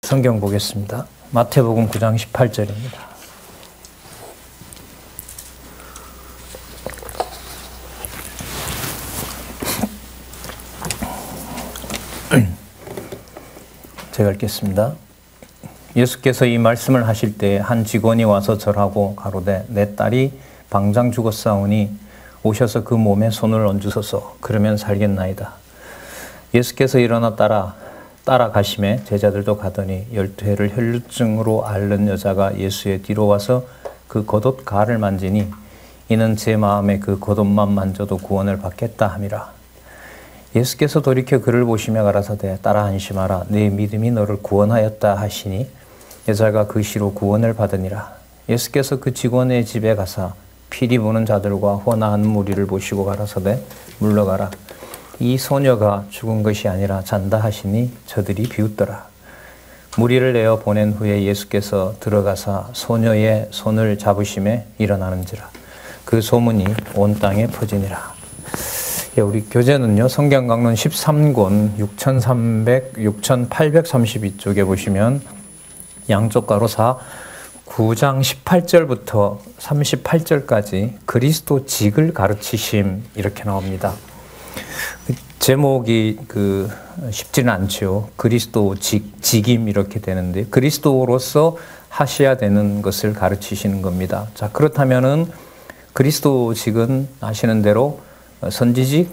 성경 보겠습니다. 마태복음 9장 18절입니다. 제가 읽겠습니다. 예수께서 이 말씀을 하실 때 한 직원이 와서 절하고 가로되 내 딸이 방장 죽었사오니 오셔서 그 몸에 손을 얹으소서. 그러면 살겠나이다. 예수께서 일어나 따라가심에 제자들도 가더니 12해를 혈루증으로 앓는 여자가 예수의 뒤로 와서 그 겉옷 가를 만지니 이는 제 마음에 그 겉옷만 만져도 구원을 받겠다 함이라. 예수께서 돌이켜 그를 보시며 가라사대 딸아 안심하라 네 믿음이 너를 구원하였다 하시니 여자가 그 시로 구원을 받으니라. 예수께서 그 직원의 집에 가사 피리 부는 자들과 혼화한 무리를 보시고 가라사대 물러가라. 이 소녀가 죽은 것이 아니라 잔다 하시니 저들이 비웃더라. 무리를 내어 보낸 후에 예수께서 들어가사 소녀의 손을 잡으심에 일어나는지라. 그 소문이 온 땅에 퍼지니라. 우리 교재는요, 성경강론 13권 6832쪽에 보시면 양쪽 가로사 9장 18절부터 38절까지 그리스도직을 가르치심 이렇게 나옵니다. 제목이 쉽지는 않죠. 그리스도직, 직임 이렇게 되는데 그리스도로서 하셔야 되는 것을 가르치시는 겁니다. 자, 그렇다면은 그리스도직은 아시는 대로 선지직,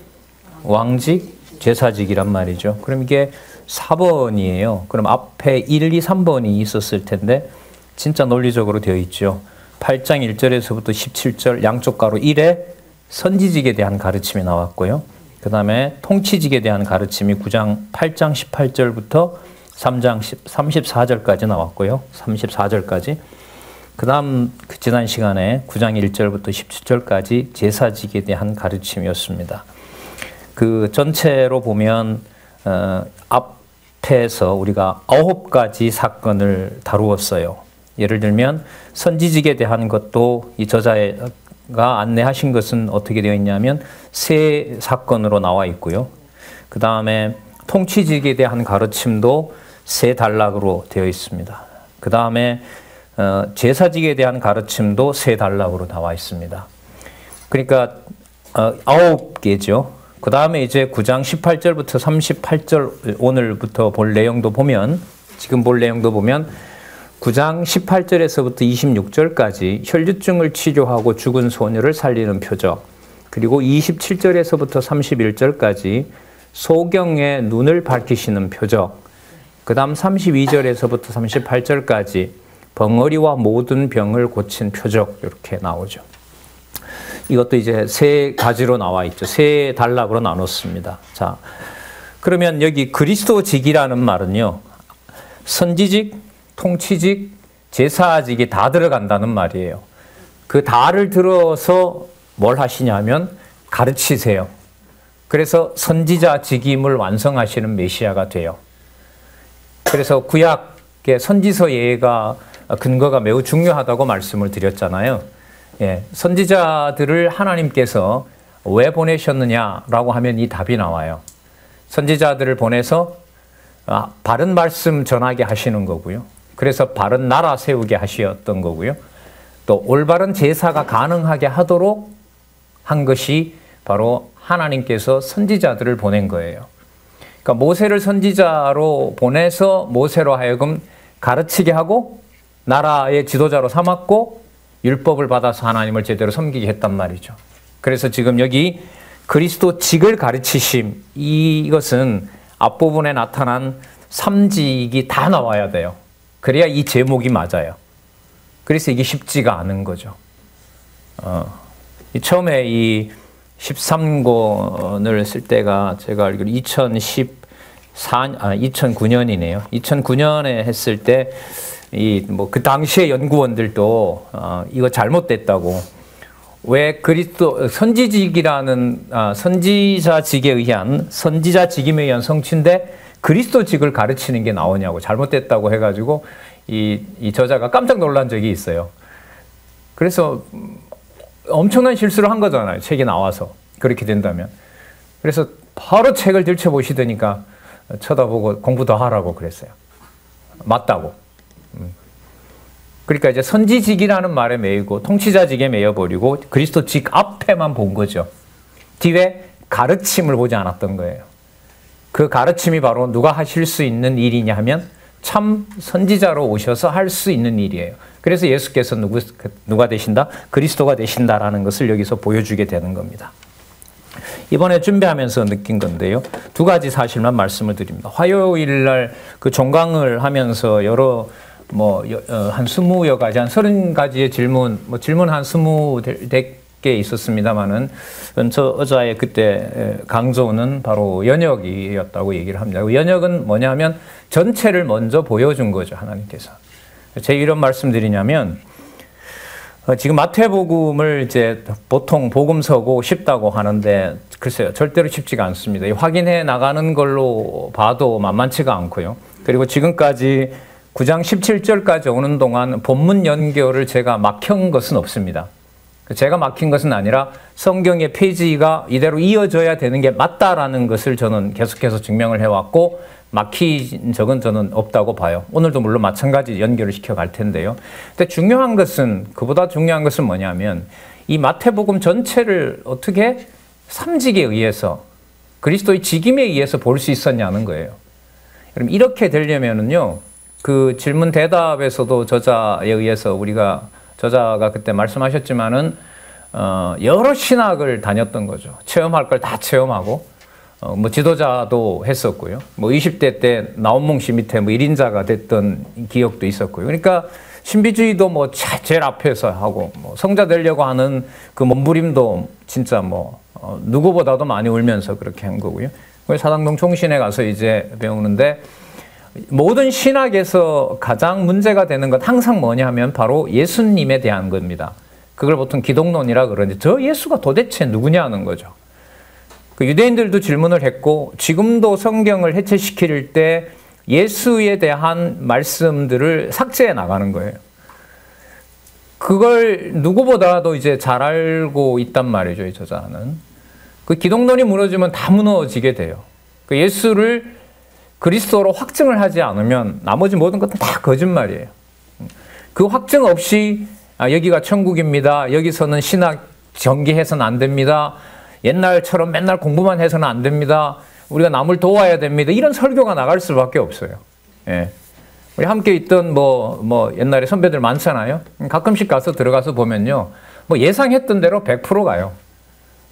왕직, 제사직이란 말이죠. 그럼 이게 4번이에요. 그럼 앞에 1, 2, 3번이 있었을 텐데 진짜 논리적으로 되어 있죠. 8장 1절에서부터 17절 양쪽 가로 1에 선지직에 대한 가르침이 나왔고요. 그 다음에 통치직에 대한 가르침이 8장 18절부터 3장 34절까지 나왔고요. 34절까지. 그 다음 지난 시간에 9장 1절부터 17절까지 제사직에 대한 가르침이었습니다. 그 전체로 보면 앞에서 우리가 9가지 사건을 다루었어요. 예를 들면 선지직에 대한 것도 이 저자가 안내하신 것은 어떻게 되어 있냐면 3사건으로 나와 있고요. 그 다음에 통치직에 대한 가르침도 3단락으로 되어 있습니다. 그 다음에 제사직에 대한 가르침도 3단락으로 나와 있습니다. 그러니까 9개죠. 그 다음에 이제 9장 18절부터 38절 오늘부터 볼 내용도 보면 지금 볼 내용도 보면 9장 18절에서부터 26절까지 혈류증을 치료하고 죽은 소녀를 살리는 표적, 그리고 27절에서부터 31절까지 소경의 눈을 밝히시는 표적, 그 다음 32절에서부터 38절까지 벙어리와 모든 병을 고친 표적 이렇게 나오죠. 이것도 이제 3가지로 나와 있죠. 3단락으로 나눴습니다. 자, 그러면 여기 그리스도직이라는 말은요, 선지직, 통치직, 제사직이 다 들어간다는 말이에요. 그 다를 들어서 뭘 하시냐면 가르치세요. 그래서 선지자 직임을 완성하시는 메시아가 돼요. 그래서 구약의 선지서 예가 근거가 매우 중요하다고 말씀을 드렸잖아요. 예, 선지자들을 하나님께서 왜 보내셨느냐라고 하면 이 답이 나와요. 선지자들을 보내서 바른 말씀 전하게 하시는 거고요. 그래서 바른 나라 세우게 하셨던 거고요. 또 올바른 제사가 가능하게 하도록 한 것이 바로 하나님께서 선지자들을 보낸 거예요. 그러니까 모세를 선지자로 보내서 모세로 하여금 가르치게 하고 나라의 지도자로 삼았고 율법을 받아서 하나님을 제대로 섬기게 했단 말이죠. 그래서 지금 여기 그리스도직을 가르치심, 이것은 앞부분에 나타난 3직이 다 나와야 돼요. 그래야 이 제목이 맞아요. 그래서 이게 쉽지가 않은 거죠. 처음에 이 13권을 쓸 때가 제가 알기로 2009년이네요. 2009년에 했을 때 그 당시의 연구원들도 이거 잘못됐다고, 왜 그리스도 선지직이라는 선지자직에 의한 선지자직임에 의한 성취인데 그리스도직을 가르치는 게 나오냐고 잘못됐다고 해가지고 이 저자가 깜짝 놀란 적이 있어요. 그래서 엄청난 실수를 한 거잖아요. 책이 나와서 그렇게 된다면. 그래서 바로 책을 들춰보시더니까 쳐다보고 공부 더 하라고 그랬어요. 맞다고. 그러니까 이제 선지직이라는 말에 매이고 통치자직에 매여버리고 그리스도직 앞에만 본 거죠. 뒤에 가르침을 보지 않았던 거예요. 그 가르침이 바로 누가 하실 수 있는 일이냐 하면 참 선지자로 오셔서 할 수 있는 일이에요. 그래서 예수께서 누가 되신다? 그리스도가 되신다라는 것을 여기서 보여주게 되는 겁니다. 이번에 준비하면서 느낀 건데요. 두 가지 사실만 말씀을 드립니다. 화요일 날 그 종강을 하면서 여러 한 20여 가지, 한 30가지의 질문, 질문 한 20개 있었습니다만은 저 어자의 그때 강조는 바로 연역이었다고 얘기를 합니다. 연역은 뭐냐면 전체를 먼저 보여준 거죠, 하나님께서. 제가 이런 말씀드리냐면 지금 마태복음을 이제 보통 복음서고 쉽다고 하는데 글쎄요, 절대로 쉽지가 않습니다. 확인해 나가는 걸로 봐도 만만치가 않고요. 그리고 지금까지 9장 17절까지 오는 동안 본문 연결을 제가 막힌 것은 없습니다. 제가 막힌 것은 아니라 성경의 페이지가 이대로 이어져야 되는 게 맞다라는 것을 저는 계속해서 증명을 해왔고 막힌 적은 저는 없다고 봐요. 오늘도 물론 마찬가지 연결을 시켜갈 텐데요. 근데 중요한 것은, 그보다 중요한 것은 뭐냐면 이 마태복음 전체를 어떻게 삼직에 의해서 그리스도의 직임에 의해서 볼 수 있었냐는 거예요. 그럼 이렇게 되려면은요, 그 질문 대답에서도 저자에 의해서 저자가 그때 말씀하셨지만은 여러 신학을 다녔던 거죠. 체험할 걸 다 체험하고 지도자도 했었고요. 20대 때 나온몽 씨 밑에 1인자가 됐던 기억도 있었고요. 그러니까 신비주의도 제일 앞에서 하고 성자 되려고 하는 그 몸부림도 진짜 누구보다도 많이 울면서 그렇게 한 거고요. 사당동 총신에 가서 이제 배우는데 모든 신학에서 가장 문제가 되는 건 항상 뭐냐 하면 바로 예수님에 대한 겁니다. 그걸 보통 기독론이라 그러는데 저 예수가 도대체 누구냐는 거죠. 그 유대인들도 질문을 했고 지금도 성경을 해체시킬 때 예수에 대한 말씀들을 삭제해 나가는 거예요. 그걸 누구보다도 이제 잘 알고 있단 말이죠, 이 저자는. 그 기독론이 무너지면 다 무너지게 돼요. 그 예수를 그리스도로 확증을 하지 않으면 나머지 모든 것은 다 거짓말이에요. 그 확증 없이 여기가 천국입니다. 여기서는 신학 전개해서는 안 됩니다. 옛날처럼 맨날 공부만 해서는 안 됩니다. 우리가 남을 도와야 됩니다. 이런 설교가 나갈 수밖에 없어요. 예. 우리 함께 있던 옛날에 선배들 많잖아요. 가끔씩 들어가서 보면요. 예상했던 대로 100% 가요.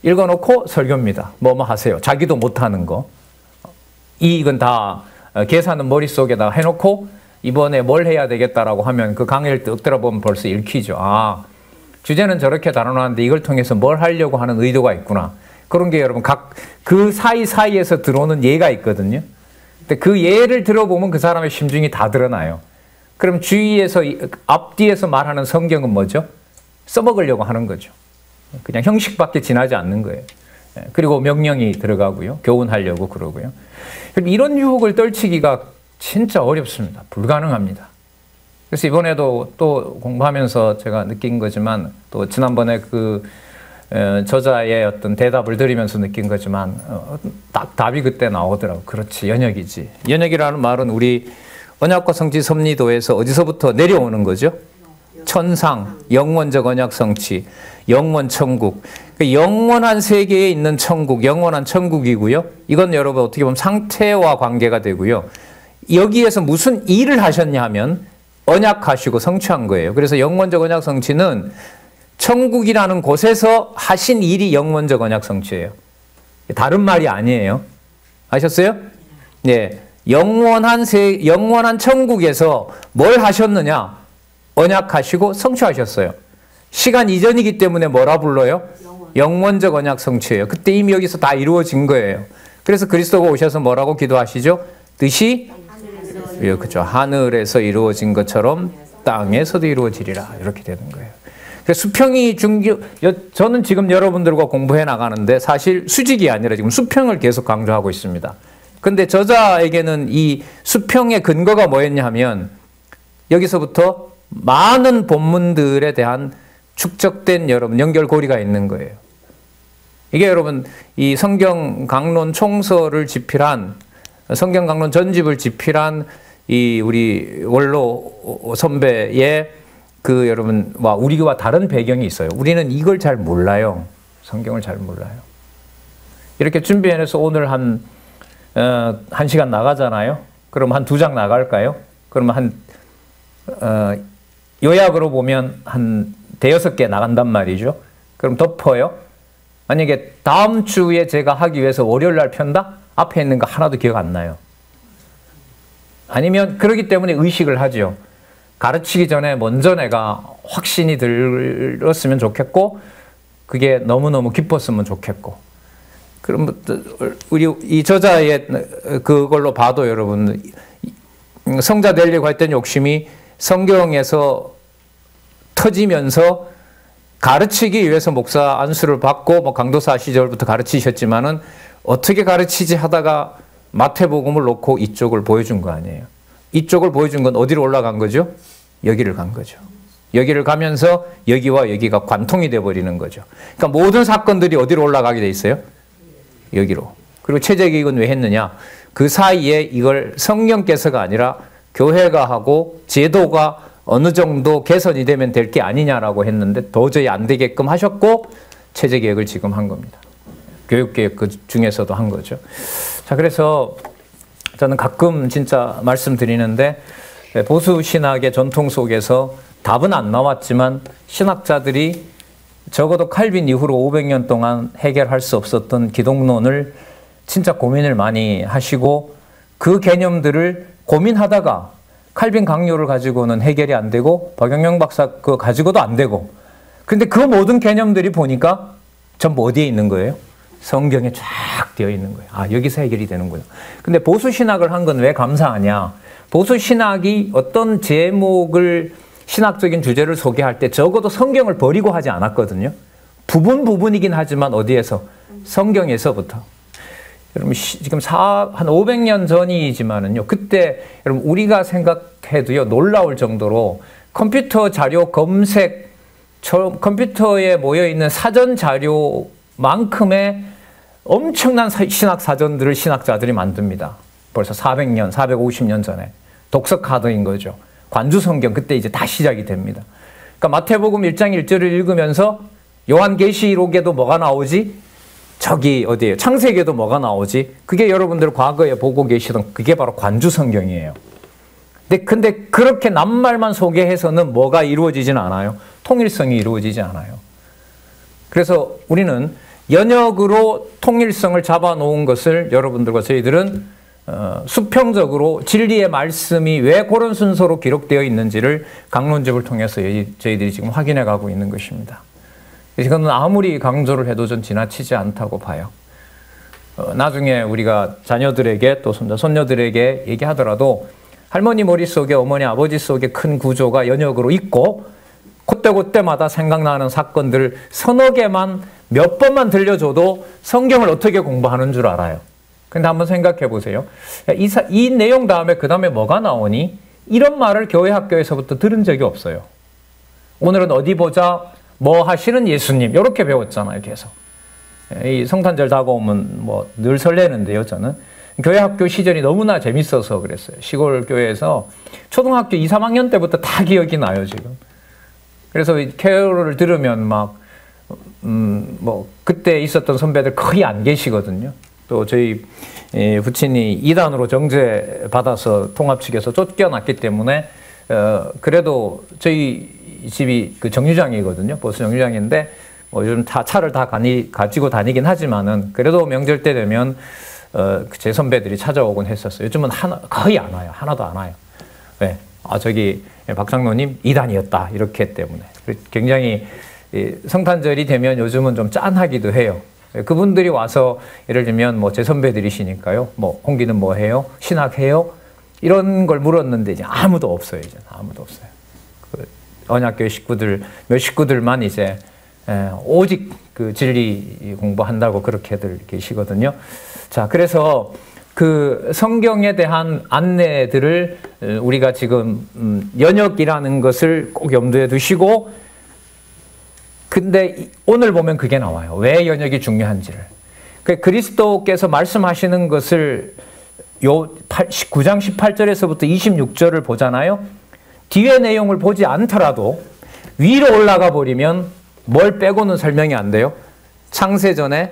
읽어놓고 설교입니다. 하세요. 자기도 못하는 거. 이건 다 계산은 머릿속에다 해놓고 이번에 뭘 해야 되겠다라고 하면 그 강의를 뜩 들어보면 벌써 읽히죠. 주제는 저렇게 다뤄놨는데 이걸 통해서 뭘 하려고 하는 의도가 있구나. 그런 게 여러분 그 사이사이에서 들어오는 예가 있거든요. 근데 그 예를 들어보면 그 사람의 심중이 다 드러나요. 그럼 주위에서 앞뒤에서 말하는 성경은 뭐죠? 써먹으려고 하는 거죠. 그냥 형식밖에 지나지 않는 거예요. 그리고 명령이 들어가고요. 교훈하려고 그러고요. 이런 유혹을 떨치기가 진짜 어렵습니다. 불가능합니다. 그래서 이번에도 또 공부하면서 제가 느낀 거지만 또 지난번에 그 저자의 어떤 대답을 들으면서 느낀 거지만 딱 답이 그때 나오더라고요. 그렇지, 연역이지. 연역이라는 말은 우리 언약과 성취 섭리도에서 어디서부터 내려오는 거죠? 천상, 영원적 언약 성취, 영원 천국. 영원한 세계에 있는 천국, 영원한 천국이고요. 이건 여러분 어떻게 보면 상태와 관계가 되고요. 여기에서 무슨 일을 하셨냐 하면 언약하시고 성취한 거예요. 그래서 영원적 언약 성취는 천국이라는 곳에서 하신 일이 영원적 언약 성취예요. 다른 말이 아니에요. 아셨어요? 네. 영원한 천국에서 뭘 하셨느냐? 언약하시고 성취하셨어요. 시간 이전이기 때문에 뭐라 불러요? 영원적 언약 성취예요. 그때 이미 여기서 다 이루어진 거예요. 그래서 그리스도가 오셔서 뭐라고 기도하시죠? 뜻이 그렇죠. 하늘에서 이루어진 것처럼 땅에서도 이루어지리라. 이렇게 되는 거예요. 수평이 저는 지금 여러분들과 공부해 나가는데 사실 수직이 아니라 지금 수평을 계속 강조하고 있습니다. 근데 저자에게는 이 수평의 근거가 뭐였냐 하면 여기서부터 많은 본문들에 대한 축적된 여러분 연결고리가 있는 거예요. 이게 여러분 이 성경 강론 총서를 집필한 성경 강론 전집을 집필한 이 우리 원로 선배의 그 여러분 우리와 다른 배경이 있어요. 우리는 이걸 잘 몰라요. 성경을 잘 몰라요. 이렇게 준비해서 오늘 한 시간 나가잖아요. 그럼 한 2장 나갈까요? 그러면 요약으로 보면 한 5-6개 나간단 말이죠. 그럼 덮어요. 만약에 다음 주에 제가 하기 위해서 월요일 날 편다? 앞에 있는 거 하나도 기억 안 나요. 아니면 그러기 때문에 의식을 하죠. 가르치기 전에 먼저 내가 확신이 들었으면 좋겠고 그게 너무너무 깊었으면 좋겠고 그럼 우리 이 저자의 그걸로 봐도 여러분 성자 되려고 했던 욕심이 성경에서 터지면서 가르치기 위해서 목사 안수를 받고 강도사 시절부터 가르치셨지만은 어떻게 가르치지 하다가 마태복음을 놓고 이쪽을 보여준 거 아니에요. 이쪽을 보여준 건 어디로 올라간 거죠? 여기를 간 거죠. 여기를 가면서 여기와 여기가 관통이 돼버리는 거죠. 그러니까 모든 사건들이 어디로 올라가게 돼 있어요? 여기로. 그리고 최저기익은 왜 했느냐? 그 사이에 이걸 성령께서가 아니라 교회가 하고 제도가 어느 정도 개선이 되면 될 게 아니냐라고 했는데 도저히 안 되게끔 하셨고 체제개혁을 지금 한 겁니다. 교육개혁 그 중에서도 한 거죠. 자, 그래서 저는 가끔 진짜 말씀드리는데 보수 신학의 전통 속에서 답은 안 나왔지만 신학자들이 적어도 칼빈 이후로 500년 동안 해결할 수 없었던 기독론을 진짜 고민을 많이 하시고 그 개념들을 고민하다가 칼빈 강요를 가지고는 해결이 안 되고 박영영 박사 그거 가지고도 안 되고 근데 그 모든 개념들이 보니까 전부 어디에 있는 거예요? 성경에 쫙 되어 있는 거예요. 아, 여기서 해결이 되는구나. 근데 보수 신학을 한 건 왜 감사하냐? 보수 신학이 어떤 제목을 신학적인 주제를 소개할 때 적어도 성경을 버리고 하지 않았거든요. 부분이긴 하지만 어디에서? 성경에서부터. 여러분 지금 한 500년 전이지만은요. 그때 여러분 우리가 생각해도요. 놀라울 정도로 컴퓨터 자료 검색 컴퓨터에 모여 있는 사전 자료만큼의 엄청난 신학 사전들을 신학자들이 만듭니다. 벌써 400년, 450년 전에 독서 카드인 거죠. 관주 성경 그때 이제 다 시작이 됩니다. 그러니까 마태복음 1장 1절을 읽으면서 요한계시록에도 뭐가 나오지? 저기 어디에요? 창세기에도 뭐가 나오지? 그게 여러분들 과거에 보고 계시던 그게 바로 관주 성경이에요. 근데 그렇게 낱말만 소개해서는 뭐가 이루어지진 않아요. 통일성이 이루어지지 않아요. 그래서 우리는 연역으로 통일성을 잡아놓은 것을 여러분들과 저희들은 수평적으로 진리의 말씀이 왜 그런 순서로 기록되어 있는지를 강론집을 통해서 저희들이 지금 확인해 가고 있는 것입니다. 이거는 아무리 강조를 해도 전 지나치지 않다고 봐요. 나중에 우리가 자녀들에게 또 손녀들에게 얘기하더라도 할머니 머릿속에 어머니 아버지 속에 큰 구조가 연역으로 있고 그때마다 생각나는 사건들을 서너 개만 몇 번만 들려줘도 성경을 어떻게 공부하는 줄 알아요. 근데 한번 생각해 보세요. 이 내용 다음에 그 다음에 뭐가 나오니? 이런 말을 교회 학교에서부터 들은 적이 없어요. 오늘은 어디 보자 뭐 하시는 예수님 이렇게 배웠잖아요. 계속. 이 성탄절 다가오면 뭐 늘 설레는데요. 저는 교회 학교 시절이 너무나 재밌어서 그랬어요. 시골 교회에서 초등학교 2, 3학년 때부터 다 기억이 나요. 지금. 그래서 캐롤을 들으면 막 뭐 그때 있었던 선배들 거의 안 계시거든요. 또 저희 부친이 이단으로 정죄 받아서 통합 측에서 쫓겨났기 때문에 그래도 저희 집이 그 정류장이거든요. 보수 정류장인데 뭐 요즘 다 차를 다 가지고 다니긴 하지만은 그래도 명절 때 되면 제 선배들이 찾아오곤 했었어요. 요즘은 거의 안 와요. 하나도 안 와요. 네. 아, 저기 박장로님 이단이었다 이렇게 때문에 굉장히 성탄절이 되면 요즘은 좀 짠하기도 해요. 그분들이 와서 예를 들면 뭐 제 선배들이시니까요. 뭐 홍기는 뭐 해요? 신학해요? 이런 걸 물었는데 이제 아무도 없어요. 이제 아무도 없어요. 그 언약교회 식구들 몇 식구들만 이제 오직 그 진리 공부한다고 그렇게들 계시거든요. 자, 그래서 그 성경에 대한 안내들을 우리가 지금 연역이라는 것을 꼭 염두에 두시고 근데 오늘 보면 그게 나와요. 왜 연역이 중요한지를. 그리스도께서 말씀하시는 것을 요 19장 18절에서부터 26절을 보잖아요. 뒤에 내용을 보지 않더라도 위로 올라가 버리면 뭘 빼고는 설명이 안 돼요. 창세전에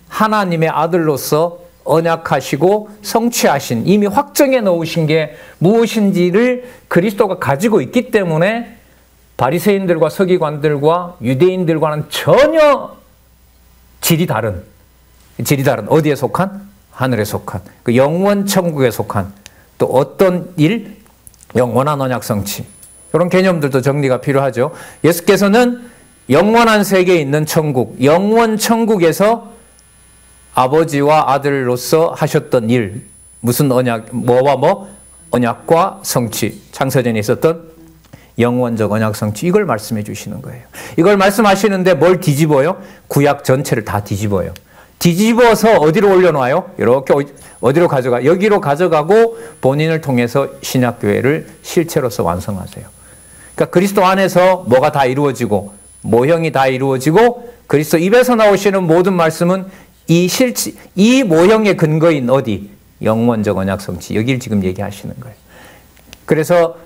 하나님의 아들로서 언약하시고 성취하신, 이미 확정해 놓으신 게 무엇인지를 그리스도가 가지고 있기 때문에 바리새인들과 서기관들과 유대인들과는 전혀 질이 다른 어디에 속한? 하늘에 속한, 그 영원 천국에 속한, 또 어떤 일? 영원한 언약 성취. 이런 개념들도 정리가 필요하죠. 예수께서는 영원한 세계에 있는 천국, 영원 천국에서 아버지와 아들로서 하셨던 일, 무슨 언약, 뭐와 뭐? 언약과 성취, 창세전에 있었던 영원적 언약 성취, 이걸 말씀해 주시는 거예요. 이걸 말씀하시는데 뭘 뒤집어요? 구약 전체를 다 뒤집어요. 뒤집어서 어디로 올려놔요? 이렇게 어디로 가져가? 여기로 가져가고 본인을 통해서 신약교회를 실체로서 완성하세요. 그러니까 그리스도 안에서 뭐가 다 이루어지고 모형이 다 이루어지고 그리스도 입에서 나오시는 모든 말씀은 이 모형의 근거인 어디? 영원적 언약 성취. 여기를 지금 얘기하시는 거예요. 그래서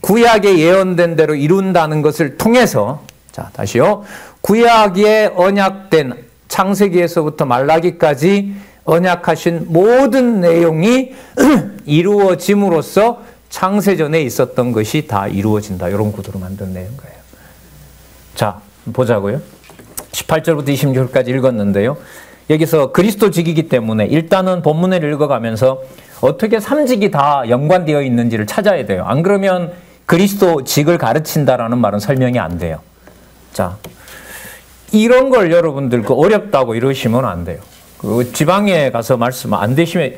구약에 예언된 대로 이룬다는 것을 통해서, 자, 다시요. 구약에 언약된 창세기에서부터 말라기까지 언약하신 모든 내용이 이루어짐으로써 창세전에 있었던 것이 다 이루어진다. 이런 구도로 만들어내는 거예요. 자, 보자고요. 18절부터 26절까지 읽었는데요. 여기서 그리스도직이기 때문에 일단은 본문을 읽어가면서 어떻게 삼직이 다 연관되어 있는지를 찾아야 돼요. 안 그러면 그리스도직을 가르친다라는 말은 설명이 안 돼요. 자, 이런 걸 여러분들 어렵다고 이러시면 안 돼요. 그 지방에 가서 말씀 안 되시면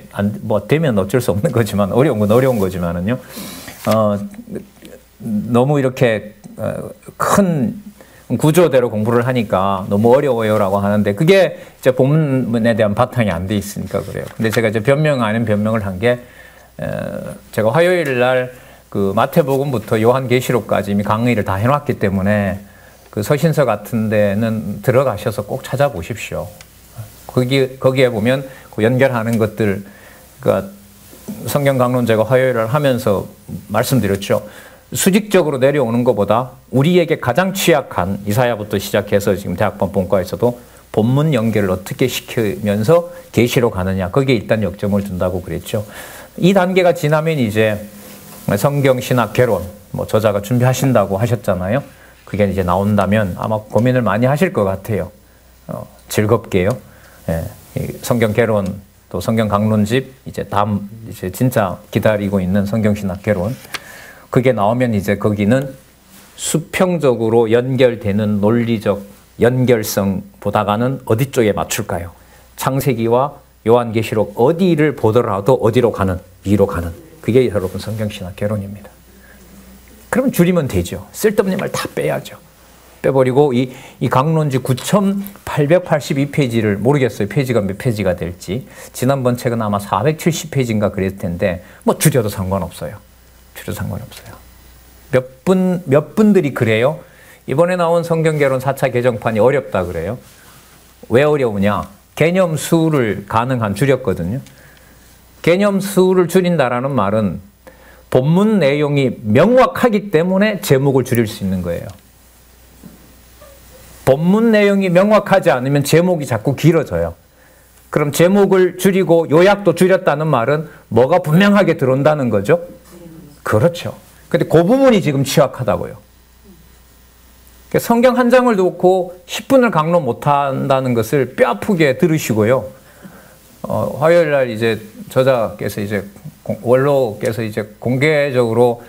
되면 어쩔 수 없는 거지만 어려운 건 어려운 거지만은요. 너무 이렇게 큰 구조대로 공부를 하니까 너무 어려워요라고 하는데 그게 이제 본문에 대한 바탕이 안 돼 있으니까 그래요. 근데 제가 이제 변명 아닌 변명을 한 게 제가 화요일 날 그 마태복음부터 요한계시록까지 이미 강의를 다 해놨기 때문에 그 서신서 같은 데는 들어가셔서 꼭 찾아보십시오. 거기에 보면 그 연결하는 것들, 그러니까 성경 강론 제가 화요일을 하면서 말씀드렸죠. 수직적으로 내려오는 것보다 우리에게 가장 취약한 이사야부터 시작해서 지금 대학번 본과에서도 본문 연결을 어떻게 시키면서 계시로 가느냐, 거기에 일단 역점을 둔다고 그랬죠. 이 단계가 지나면 이제 성경 신학 개론, 뭐 저자가 준비하신다고 하셨잖아요. 그게 이제 나온다면 아마 고민을 많이 하실 것 같아요. 즐겁게요. 예, 성경 개론 또 성경 강론집 이제 다음 이제 진짜 기다리고 있는 성경 신학 개론. 그게 나오면 이제 거기는 수평적으로 연결되는 논리적 연결성 보다가는 어디 쪽에 맞출까요? 창세기와 요한계시록 어디를 보더라도 어디로 가는? 위로 가는. 그게 여러분 성경신학 개론입니다. 그러면 줄이면 되죠. 쓸데없는 말 다 빼야죠. 빼버리고 이 강론지 9,882페이지를 모르겠어요. 페이지가 몇 페이지가 될지. 지난번 책은 아마 470페이지인가 그랬을 텐데 뭐 줄여도 상관없어요. 줄여도 상관없어요. 몇 분들이 그래요? 이번에 나온 성경개론 4차 개정판이 어렵다 그래요. 왜 어려우냐? 개념수를 가능한 줄였거든요. 개념수를 줄인다라는 말은 본문 내용이 명확하기 때문에 제목을 줄일 수 있는 거예요. 본문 내용이 명확하지 않으면 제목이 자꾸 길어져요. 그럼 제목을 줄이고 요약도 줄였다는 말은 뭐가 분명하게 들어온다는 거죠? 그렇죠. 근데 그 부분이 지금 취약하다고요. 성경 한 장을 놓고 10분을 강론 못한다는 것을 뼈아프게 들으시고요. 화요일 날 이제 저자께서 이제 원로께서 이제 공개적으로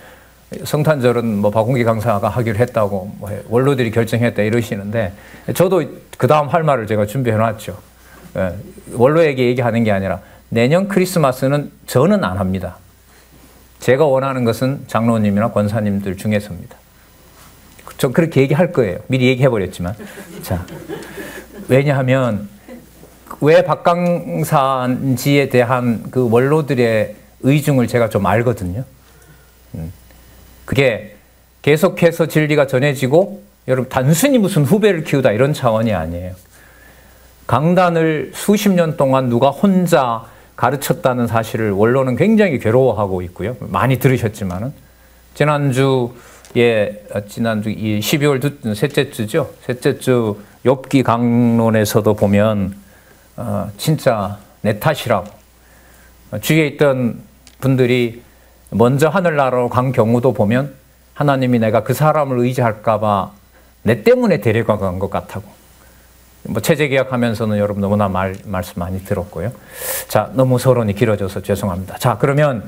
성탄절은 뭐 박홍기 강사가 하기로 했다고 뭐 원로들이 결정했다 이러시는데 저도 그 다음 할 말을 제가 준비해 놨죠. 원로에게 얘기하는 게 아니라 내년 크리스마스는 저는 안 합니다. 제가 원하는 것은 장로님이나 권사님들 중에서입니다. 전 그렇게 얘기할 거예요. 미리 얘기해버렸지만. 자, 왜냐하면 왜 박강사인지에 대한 그 원로들의 의중을 제가 좀 알거든요. 그게 계속해서 진리가 전해지고 여러분 단순히 무슨 후배를 키우다 이런 차원이 아니에요. 강단을 수십 년 동안 누가 혼자 가르쳤다는 사실을 원로는 굉장히 괴로워하고 있고요. 많이 들으셨지만은 지난주 이 12월 셋째 주죠. 셋째 주 욥기 강론에서도 보면 진짜 내 탓이라고 주위에 있던 분들이 먼저 하늘나라로 간 경우도 보면 하나님이 내가 그 사람을 의지할까봐 내 때문에 데려간 것 같다고. 뭐 체제개혁하면서는 여러분 너무나 말씀 많이 들었고요. 자, 너무 서론이 길어져서 죄송합니다. 자, 그러면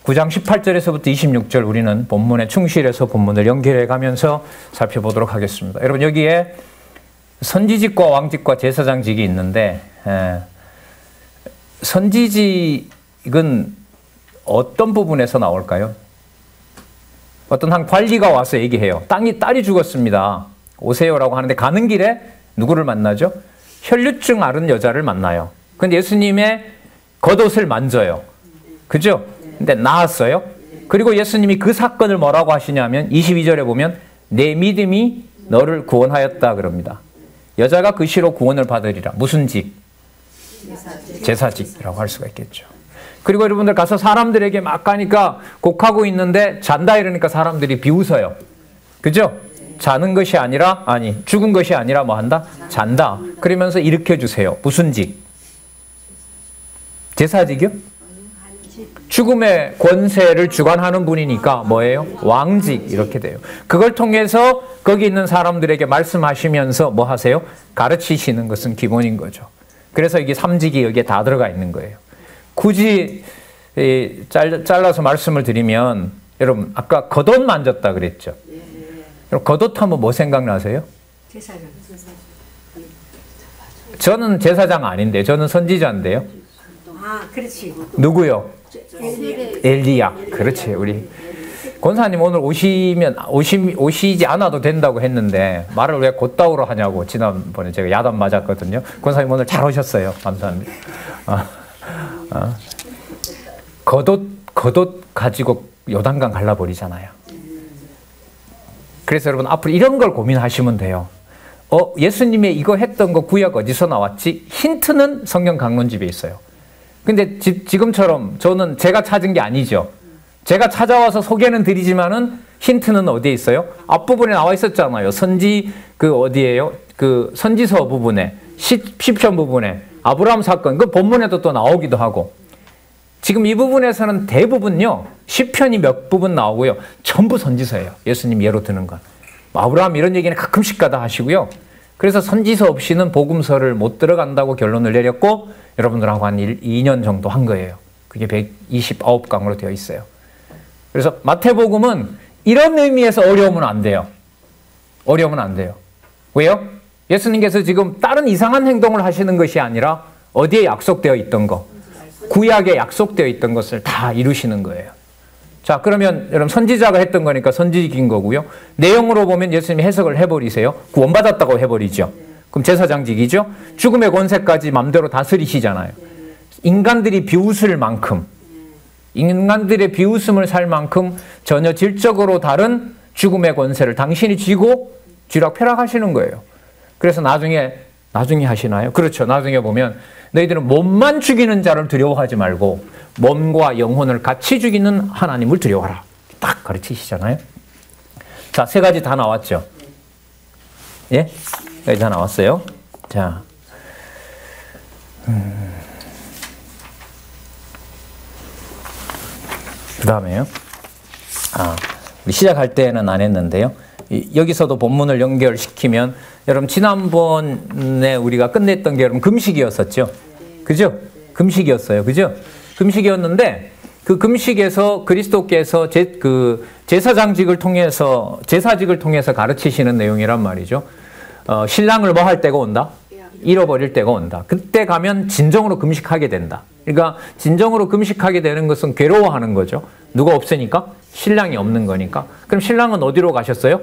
9장 18절에서부터 26절 우리는 본문에 충실해서 본문을 연결해 가면서 살펴보도록 하겠습니다. 여러분 여기에 선지직과 왕직과 제사장직이 있는데 선지직은 어떤 부분에서 나올까요? 어떤 한 관리가 와서 얘기해요. 딸이 죽었습니다. 오세요라고 하는데 가는 길에 누구를 만나죠? 혈류증 앓은 여자를 만나요. 근데 예수님의 겉옷을 만져요. 그죠? 근데 나았어요. 그리고 예수님이 그 사건을 뭐라고 하시냐면 22절에 보면 내 믿음이 너를 구원하였다 그럽니다. 여자가 그 시로 구원을 받으리라. 무슨 직? 제사직이라고 할 수가 있겠죠. 그리고 여러분들 가서 사람들에게 막 가니까 곡하고 있는데 잔다 이러니까 사람들이 비웃어요. 그죠? 자는 것이 아니라 죽은 것이 아니라 뭐 한다? 잔다. 그러면서 일으켜주세요. 무슨 직? 제사직이요? 죽음의 권세를 주관하는 분이니까 뭐예요? 왕직 이렇게 돼요. 그걸 통해서 거기 있는 사람들에게 말씀하시면서 뭐 하세요? 가르치시는 것은 기본인 거죠. 그래서 이게 삼직이 여기에 다 들어가 있는 거예요. 굳이 잘라서 말씀을 드리면 여러분 아까 겉옷 만졌다 그랬죠. 여러분 겉옷 하면 뭐 생각나세요? 제사장. 저는 제사장 아닌데 저는 선지자인데요. 아, 그렇지. 누구요? 엘리야. 그렇지. 우리 권사님 오늘 오시지 않아도 된다고 했는데 말을 왜 곧다우로 하냐고 지난번에 제가 야단 맞았거든요. 권사님 오늘 잘 오셨어요. 감사합니다. 겉옷 가지고 요단강 갈라버리잖아요. 그래서 여러분 앞으로 이런 걸 고민하시면 돼요. 예수님의 이거 했던 거 구약 어디서 나왔지? 힌트는 성경 강론집에 있어요. 근데 지금처럼 저는 제가 찾은 게 아니죠. 제가 찾아와서 소개는 드리지만은 힌트는 어디에 있어요? 앞부분에 나와 있었잖아요. 어디에요? 그 선지서 부분에, 시편 부분에, 아브라함 사건, 그 본문에도 또 나오기도 하고. 지금 이 부분에서는 대부분요, 시편이 몇 부분 나오고요. 전부 선지서예요. 예수님 예로 드는 건. 아브라함 이런 얘기는 가끔씩 가다 하시고요. 그래서 선지서 없이는 복음서를 못 들어간다고 결론을 내렸고 여러분들하고 한 2년 정도 한 거예요. 그게 129강으로 되어 있어요. 그래서 마태복음은 이런 의미에서 어려우면 안 돼요. 어려우면 안 돼요. 왜요? 예수님께서 지금 다른 이상한 행동을 하시는 것이 아니라 어디에 약속되어 있던 거, 구약에 약속되어 있던 것을 다 이루시는 거예요. 자, 그러면 여러분 선지자가 했던 거니까 선지직인 거고요. 내용으로 보면 예수님이 해석을 해버리세요. 구원받았다고 해버리죠. 그럼 제사장직이죠. 죽음의 권세까지 맘대로 다스리시잖아요. 인간들이 비웃을 만큼, 인간들의 비웃음을 살 만큼 전혀 질적으로 다른 죽음의 권세를 당신이 쥐고 쥐락펴락하시는 거예요. 그래서 나중에 하시나요? 그렇죠. 나중에 보면 너희들은 몸만 죽이는 자를 두려워하지 말고 몸과 영혼을 같이 죽이는 하나님을 두려워하라. 딱 가르치시잖아요. 자, 세 가지 다 나왔죠. 예? 여기 다 나왔어요. 자, 그 다음에요. 우리 시작할 때는 안 했는데요. 여기서도 본문을 연결시키면 여러분 지난번에 우리가 끝냈던 게 여러분 금식이었었죠. 그죠? 금식이었어요. 그죠? 금식이었는데 그 금식에서 그리스도께서 제사직을 통해서 가르치시는 내용이란 말이죠. 신랑을 뭐 할 때가 온다? 잃어버릴 때가 온다. 그때 가면 진정으로 금식하게 된다. 그러니까 진정으로 금식하게 되는 것은 괴로워하는 거죠. 누가 없으니까? 신랑이 없는 거니까. 그럼 신랑은 어디로 가셨어요?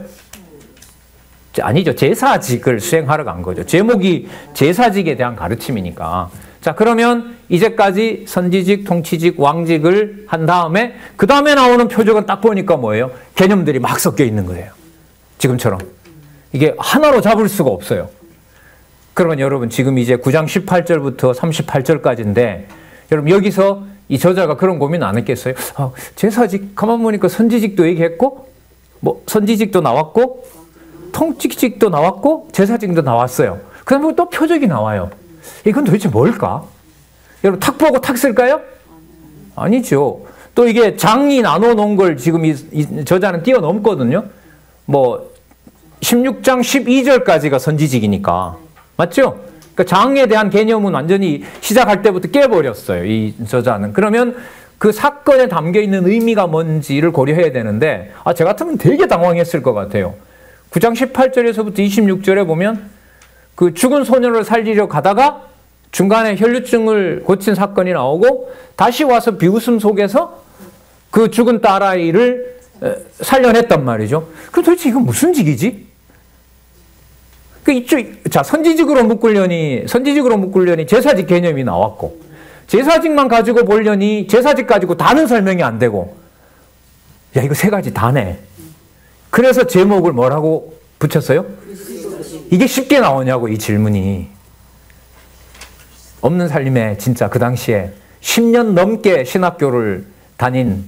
아니죠. 제사직을 수행하러 간 거죠. 제목이 제사직에 대한 가르침이니까. 자, 그러면 이제까지 선지직, 통치직, 왕직을 한 다음에 그 다음에 나오는 표적은 딱 보니까 뭐예요? 개념들이 막 섞여 있는 거예요. 지금처럼. 이게 하나로 잡을 수가 없어요. 그러면 여러분 지금 이제 9장 18절부터 38절까지인데 여러분 여기서 이 저자가 그런 고민 안 했겠어요? 제사직 가만 보니까 선지직도 얘기했고 뭐 선지직도 나왔고 통직직도 나왔고 제사직도 나왔어요. 그 다음에 또 표적이 나와요. 이건 도대체 뭘까? 여러분 탁 보고 탁 쓸까요? 아니죠. 또 이게 장이 나눠놓은 걸 지금 이 저자는 뛰어넘거든요. 뭐 16장 12절까지가 선지직이니까. 맞죠? 그러니까 장에 대한 개념은 완전히 시작할 때부터 깨버렸어요. 이 저자는. 그러면 그 사건에 담겨있는 의미가 뭔지를 고려해야 되는데 저 같으면 되게 당황했을 것 같아요. 9장 18절에서부터 26절에 보면 그 죽은 소년을 살리려 가다가 중간에 혈류증을 고친 사건이 나오고 다시 와서 비웃음 속에서 그 죽은 딸아이를 살려냈단 말이죠. 그럼 도대체 이건 무슨 직이지? 선지직으로 묶으려니 제사직 개념이 나왔고, 제사직만 가지고 보려니 제사직 가지고 다는 설명이 안 되고, 야, 이거 세 가지 다네. 그래서 제목을 뭐라고 붙였어요? 이게 쉽게 나오냐고, 이 질문이. 없는 살림에 진짜 그 당시에 10년 넘게 신학교를 다닌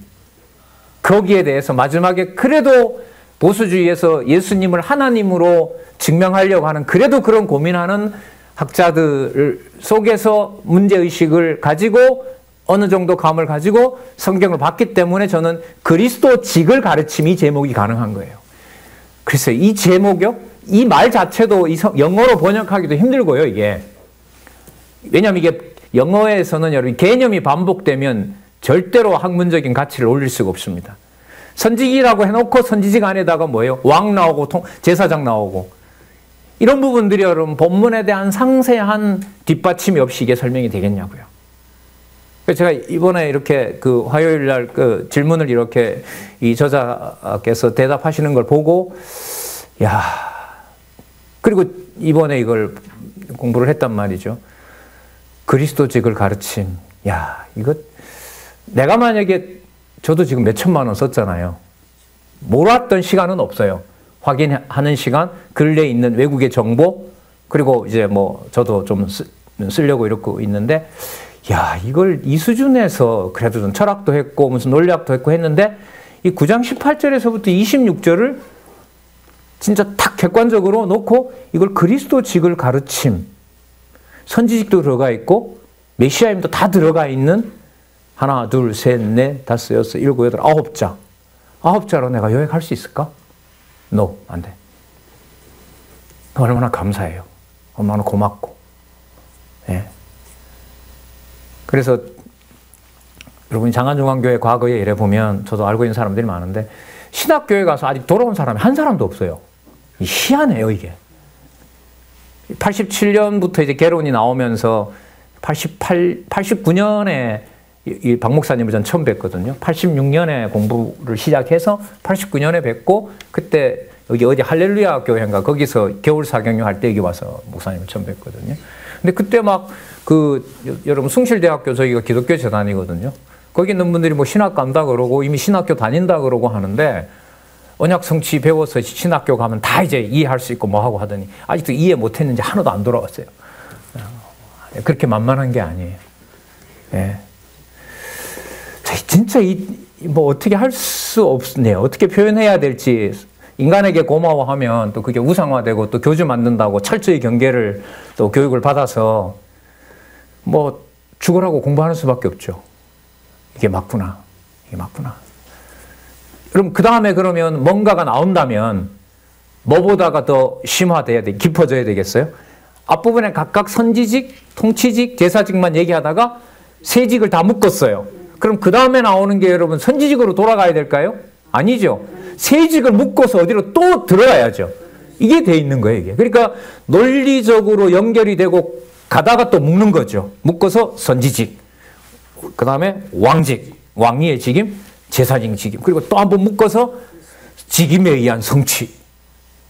거기에 대해서 마지막에 그래도 보수주의에서 예수님을 하나님으로 증명하려고 하는 그래도 그런 고민하는 학자들 속에서 문제의식을 가지고 어느 정도 감을 가지고 성경을 봤기 때문에 저는 그리스도직을 가르침이 제목이 가능한 거예요. 글쎄요, 이 제목이요? 이 말 자체도 영어로 번역하기도 힘들고요, 이게. 왜냐하면 이게 영어에서는 여러분 개념이 반복되면 절대로 학문적인 가치를 올릴 수가 없습니다. 선지기라고 해놓고 선지직 안에다가 뭐예요? 왕 나오고 제사장 나오고 이런 부분들이 여러분 본문에 대한 상세한 뒷받침이 없이 이게 설명이 되겠냐고요. 그래서 제가 이번에 이렇게 그 화요일 날 그 질문을 이렇게 이 저자께서 대답하시는 걸 보고 야, 그리고 이번에 이걸 공부를 했단 말이죠. 그리스도직을 가르침. 야, 이거 내가 만약에 저도 지금 몇 천만 원 썼잖아요. 몰았던 시간은 없어요. 확인하는 시간, 근래에 있는 외국의 정보, 그리고 이제 뭐 저도 좀 쓰려고 이러고 있는데, 야, 이걸 이 수준에서 그래도 좀 철학도 했고 무슨 논리학도 했고 했는데 이 9장 18절에서부터 26절을 진짜 탁 객관적으로 놓고 이걸 그리스도직을 가르침, 선지직도 들어가 있고 메시아임도 다 들어가 있는 하나, 둘, 셋, 넷, 다섯, 여섯, 일곱, 여덟, 아홉 자. 아홉 자로 내가 요약할 수 있을까? No, 안 돼. 얼마나 감사해요. 얼마나 고맙고. 예. 그래서 여러분 장안중앙교회 과거에 이래 보면 저도 알고 있는 사람들이 많은데 신학교에 가서 아직 돌아온 사람이 한 사람도 없어요. 희한해요, 이게. 87년부터 이제 개론이 나오면서 89년에 이 박 목사님을 전 처음 뵀거든요. 86년에 공부를 시작해서 89년에 뵙고 그때 여기 어디 할렐루야 교회인가 거기서 겨울 사경유 할 때 여기 와서 목사님을 처음 뵀거든요. 근데 그때 막 여러분 숭실대학교 저기가 기독교 재단이거든요. 거기 있는 분들이 뭐 신학 간다 그러고 이미 신학교 다닌다 그러고 하는데 언약 성취 배워서 신학교 가면 다 이제 이해할 수 있고 뭐 하고 하더니 아직도 이해 못 했는지 하나도 안 돌아왔어요. 그렇게 만만한 게 아니에요. 예. 진짜 뭐 어떻게 할 수 없네요. 어떻게 표현해야 될지 인간에게 고마워하면 또 그게 우상화되고 또 교주 만든다고 철저히 경계를 또 교육을 받아서 뭐 죽으라고 공부하는 수밖에 없죠. 이게 맞구나. 이게 맞구나. 그럼 그 다음에 그러면 뭔가가 나온다면 뭐보다가 더 심화돼야 돼, 깊어져야 되겠어요? 앞부분에 각각 선지직, 통치직, 제사직만 얘기하다가 세직을 다 묶었어요. 그럼 그 다음에 나오는 게 여러분 선지직으로 돌아가야 될까요? 아니죠. 세직을 묶어서 어디로 또 들어가야죠. 이게 돼 있는 거예요, 이게. 그러니까 논리적으로 연결이 되고 가다가 또 묶는 거죠. 묶어서 선지직, 그 다음에 왕직, 왕위의 직임, 제사직 직임, 그리고 또 한 번 묶어서 직임에 의한 성취.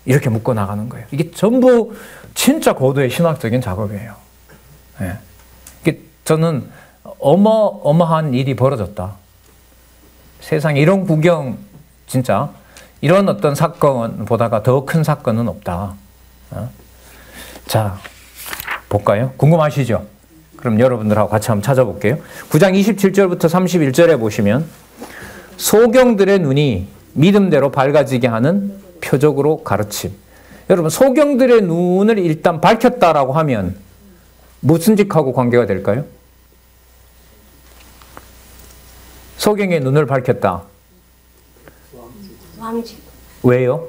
이렇게 묶어 나가는 거예요. 이게 전부 진짜 고도의 신학적인 작업이에요. 예. 이게 저는 어마어마한 일이 벌어졌다. 세상에 이런 구경, 진짜 이런 어떤 사건보다가 더 큰 사건은 없다. 자, 볼까요? 궁금하시죠? 그럼 여러분들하고 같이 한번 찾아볼게요. 9장 27절부터 31절에 보시면 소경들의 눈이 믿음대로 밝아지게 하는 표적으로 가르침. 여러분 소경들의 눈을 일단 밝혔다라고 하면 무슨 직하고 관계가 될까요? 소경의 눈을 밝혔다. 왕직. 왜요?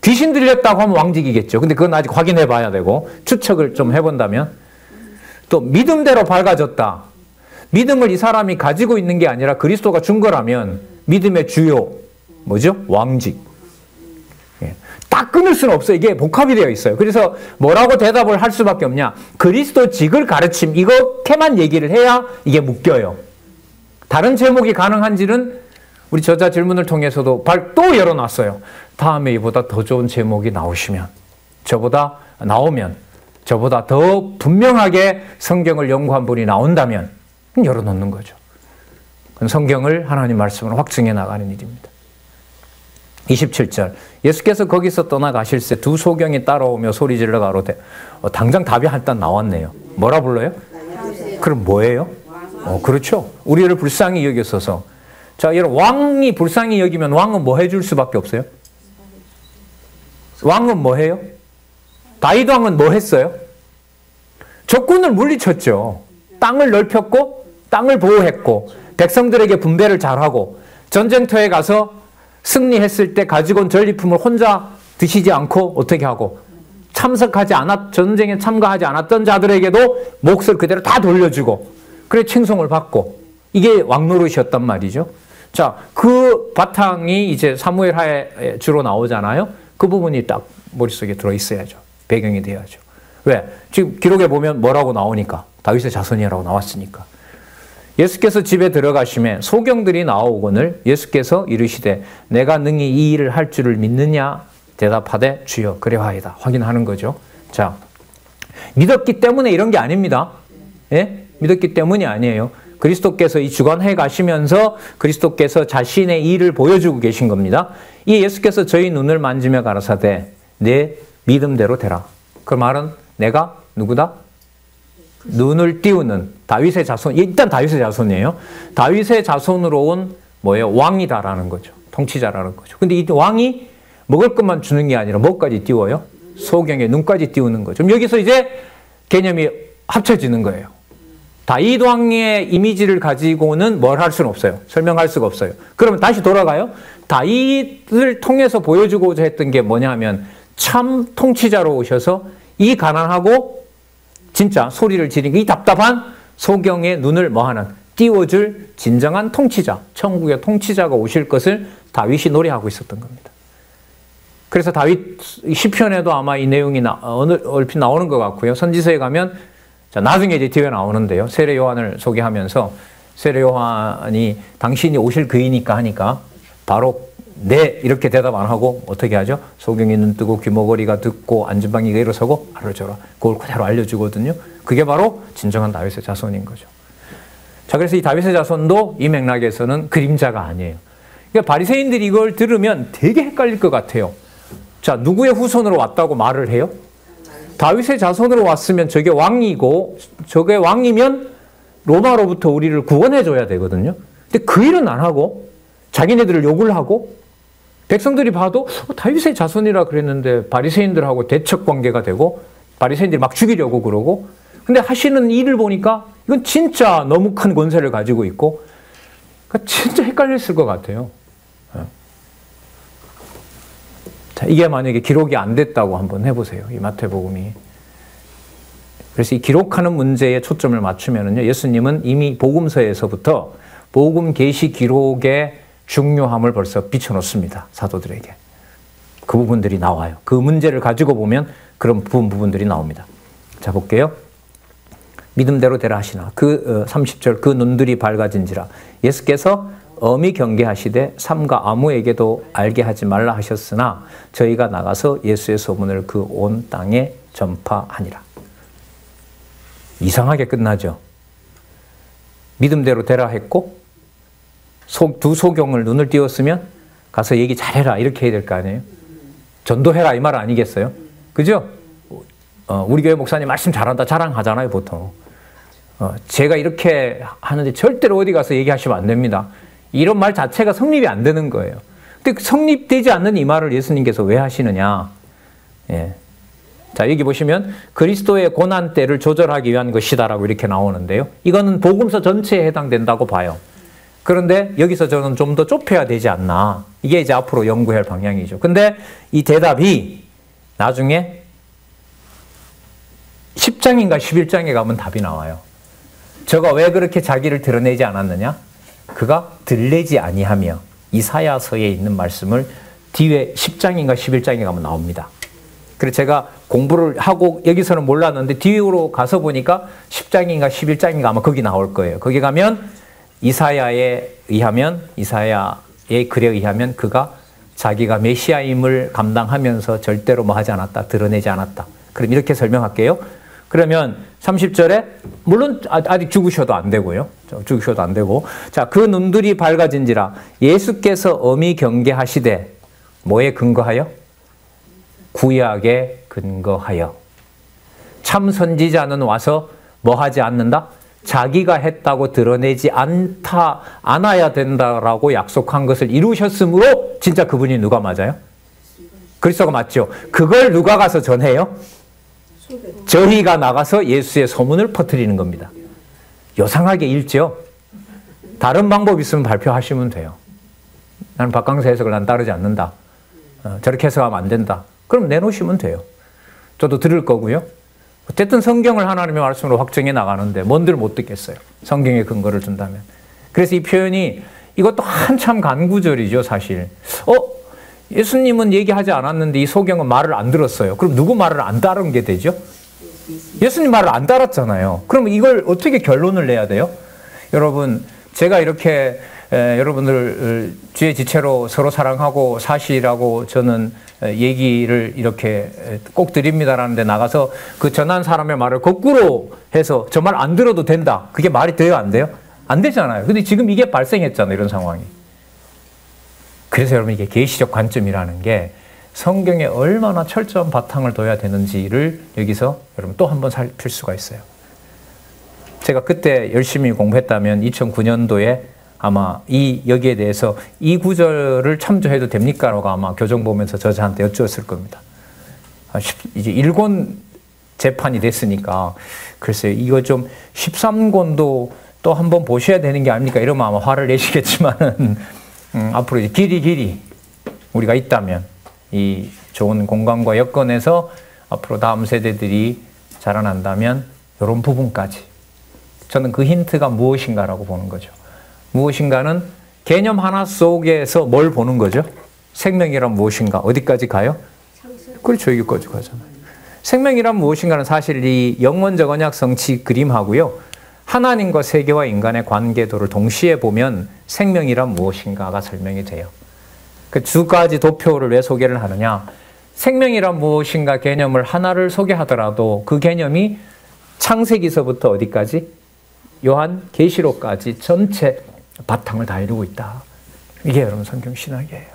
귀신 들렸다고 하면 왕직이겠죠. 근데 그건 아직 확인해 봐야 되고 추측을 좀 해본다면 또 믿음대로 밝아졌다. 믿음을 이 사람이 가지고 있는 게 아니라 그리스도가 준 거라면 믿음의 주요 뭐죠? 왕직. 딱 끊을 수는 없어요. 이게 복합이 되어 있어요. 그래서 뭐라고 대답을 할 수밖에 없냐? 그리스도직을 가르침 이렇게만 얘기를 해야 이게 묶여요. 다른 제목이 가능한지는 우리 저자 질문을 통해서도 또 열어놨어요. 다음에 이보다 더 좋은 제목이 나오면 저보다 더 분명하게 성경을 연구한 분이 나온다면 열어놓는 거죠. 그건 성경을 하나님 말씀으로 확증해 나가는 일입니다. 27절 예수께서 거기서 떠나가실새 두 소경이 따라오며 소리질러 가로되 당장 답이 일단 나왔네요. 뭐라 불러요? 그럼 뭐예요? 그렇죠. 우리를 불쌍히 여겼어서. 자, 여러분 왕이 불쌍히 여기면 왕은 뭐 해줄 수밖에 없어요? 왕은 뭐 해요? 다윗 왕은 뭐 했어요? 적군을 물리쳤죠. 땅을 넓혔고 땅을 보호했고 백성들에게 분배를 잘하고 전쟁터에 가서 승리했을 때 가지고 온 전리품을 혼자 드시지 않고 어떻게 하고 전쟁에 참가하지 않았던 자들에게도 몫을 그대로 다 돌려주고 그래 칭송을 받고 이게 왕노릇이었단 말이죠. 자, 그 바탕이 이제 사무엘하에 주로 나오잖아요. 그 부분이 딱 머릿속에 들어있어야죠. 배경이 돼야죠. 왜? 지금 기록에 보면 뭐라고 나오니까 다윗의 자손이라고 나왔으니까. 예수께서 집에 들어가심에 소경들이 나오거늘 예수께서 이르시되 내가 능히 이 일을 할 줄을 믿느냐 대답하되 주여 그래하이다. 확인하는 거죠. 자, 믿었기 때문에 이런 게 아닙니다. 예? 믿었기 때문이 아니에요. 그리스도께서 이 주관해 가시면서 그리스도께서 자신의 일을 보여주고 계신 겁니다. 이 예수께서 저희 눈을 만지며 가라사대 내 믿음대로 되라. 그 말은 내가 누구다? 눈을 띄우는 다윗의 자손. 일단 다윗의 자손이에요. 다윗의 자손으로 온 뭐예요? 왕이다라는 거죠. 통치자라는 거죠. 근데 이 왕이 먹을 것만 주는 게 아니라 뭐까지 띄워요? 소경의 눈까지 띄우는 거죠. 여기서 이제 개념이 합쳐지는 거예요. 다윗 왕의 이미지를 가지고는 뭘 할 수는 없어요. 설명할 수가 없어요. 그러면 다시 돌아가요. 다윗을 통해서 보여주고자 했던 게 뭐냐면 참 통치자로 오셔서 이 가난하고 진짜 소리를 지르는 이 답답한 소경의 눈을 뭐하는 띄워줄 진정한 통치자, 천국의 통치자가 오실 것을 다윗이 노래하고 있었던 겁니다. 그래서 다윗 시편에도 아마 이 내용이 얼핏 나오는 것 같고요. 선지서에 가면 자, 나중에 이제 뒤에 나오는데요. 세례 요한을 소개하면서 세례 요한이 당신이 오실 그이니까 하니까 바로 네 이렇게 대답 안 하고 어떻게 하죠? 소경이 눈 뜨고 귀머거리가 듣고 안전방이가 일어서고 알려줘라. 그걸 그대로 알려주거든요. 그게 바로 진정한 다윗의 자손인 거죠. 자, 그래서 이 다윗의 자손도 이 맥락에서는 그림자가 아니에요. 그러니까 바리새인들이 이걸 들으면 되게 헷갈릴 것 같아요. 자, 누구의 후손으로 왔다고 말을 해요? 다윗의 자손으로 왔으면 저게 왕이고 저게 왕이면 로마로부터 우리를 구원해줘야 되거든요. 근데 그 일은 안 하고 자기네들을 욕을 하고 백성들이 봐도 다윗의 자손이라 그랬는데 바리새인들하고 대척 관계가 되고 바리새인들이 막 죽이려고 그러고 근데 하시는 일을 보니까 이건 진짜 너무 큰 권세를 가지고 있고 그러니까 진짜 헷갈렸을 것 같아요. 자, 이게 만약에 기록이 안 됐다고 한번 해보세요. 이 마태복음이. 그래서 이 기록하는 문제에 초점을 맞추면은요, 예수님은 이미 복음서에서부터 복음 계시 기록의 중요함을 벌써 비춰놓습니다. 사도들에게. 그 부분들이 나와요. 그 문제를 가지고 보면 그런 부분들이 나옵니다. 자, 볼게요. 믿음대로 되라 하시나. 30절 그 눈들이 밝아진지라. 예수께서 엄히 경계하시되 삼가 아무에게도 알게 하지 말라 하셨으나 저희가 나가서 예수의 소문을 그 온 땅에 전파하니라. 이상하게 끝나죠. 믿음대로 되라 했고 두 소경을 눈을 띄웠으면 가서 얘기 잘해라 이렇게 해야 될 거 아니에요. 전도해라 이 말 아니겠어요? 그죠? 우리 교회 목사님 말씀 잘한다 자랑하잖아요 보통. 제가 이렇게 하는데 절대로 어디 가서 얘기하시면 안 됩니다. 이런 말 자체가 성립이 안 되는 거예요. 근데 성립되지 않는 이 말을 예수님께서 왜 하시느냐? 예. 자, 여기 보시면 그리스도의 고난 때를 조절하기 위한 것이다라고 이렇게 나오는데요. 이거는 복음서 전체에 해당된다고 봐요. 그런데 여기서 저는 좀 더 좁혀야 되지 않나. 이게 이제 앞으로 연구해야 할 방향이죠. 근데 이 대답이 나중에 10장인가 11장에 가면 답이 나와요. 저가 왜 그렇게 자기를 드러내지 않았느냐? 그가 들리지 아니하며 이사야서에 있는 말씀을 뒤에 10장인가 11장에 가면 나옵니다. 그래서 제가 공부를 하고 여기서는 몰랐는데 뒤로 가서 보니까 10장인가 11장인가 아마 거기 나올 거예요. 거기 가면 이사야의 글에 의하면 그가 자기가 메시아임을 감당하면서 절대로 뭐 하지 않았다. 드러내지 않았다. 그럼 이렇게 설명할게요. 그러면 30절에 물론 아직 죽으셔도 안 되고요. 죽으셔도 안 되고. 자, 그 눈들이 밝아진지라 예수께서 엄히 경계하시되 뭐에 근거하여? 구약에 근거하여. 참 선지자는 와서 뭐 하지 않는다? 자기가 했다고 드러내지 않아야 된다라고 약속한 것을 이루셨으므로 진짜 그분이 누가 맞아요? 그리스도가 맞죠. 그걸 누가 가서 전해요? 저희가 나가서 예수의 소문을 퍼뜨리는 겁니다. 요상하게 읽죠. 다른 방법 있으면 발표하시면 돼요. 나는 박강사 해석을 난 따르지 않는다. 저렇게 해석하면 안 된다. 그럼 내놓으시면 돼요. 저도 들을 거고요. 어쨌든 성경을 하나님의 말씀으로 확정해 나가는데 뭔들 못 듣겠어요. 성경에 근거를 준다면. 그래서 이 표현이 이것도 한참 간구절이죠, 사실. 예수님은 얘기하지 않았는데 이 소경은 말을 안 들었어요. 그럼 누구 말을 안 따른 게 되죠? 예수님 말을 안 따랐잖아요. 그럼 이걸 어떻게 결론을 내야 돼요? 여러분, 제가 이렇게 여러분들 주의 지체로 서로 사랑하고 사시라고 저는 얘기를 이렇게 꼭 드립니다라는데 나가서 그 전한 사람의 말을 거꾸로 해서 저 말 안 들어도 된다. 그게 말이 돼요, 안 돼요? 안 되잖아요. 근데 지금 이게 발생했잖아요, 이런 상황이. 그래서 여러분 이게 계시적 관점이라는 게 성경에 얼마나 철저한 바탕을 둬야 되는지를 여기서 여러분 또 한 번 살필 수가 있어요. 제가 그때 열심히 공부했다면 2009년도에 아마 여기에 대해서 이 구절을 참조해도 됩니까? 라고 아마 교정 보면서 저자한테 여쭈었을 겁니다. 이제 1권 재판이 됐으니까 글쎄요, 이거 좀 13권도 또 한번 보셔야 되는 게 아닙니까? 이러면 아마 화를 내시겠지만은 앞으로 이제 길이 우리가 있다면 이 좋은 공간과 여건에서 앞으로 다음 세대들이 자라난다면 이런 부분까지 저는 그 힌트가 무엇인가라고 보는 거죠. 무엇인가는 개념 하나 속에서 뭘 보는 거죠? 생명이란 무엇인가? 어디까지 가요? 그렇죠. 여기까지 가잖아요. 생명이란 무엇인가는 사실 이 영원적 언약 성취 그림하고요. 하나님과 세계와 인간의 관계도를 동시에 보면 생명이란 무엇인가가 설명이 돼요. 그 두 가지 도표를 왜 소개를 하느냐? 생명이란 무엇인가 개념을 하나를 소개하더라도 그 개념이 창세기서부터 어디까지? 요한 계시록까지 전체 바탕을 다 이루고 있다. 이게 여러분 성경 신학이에요.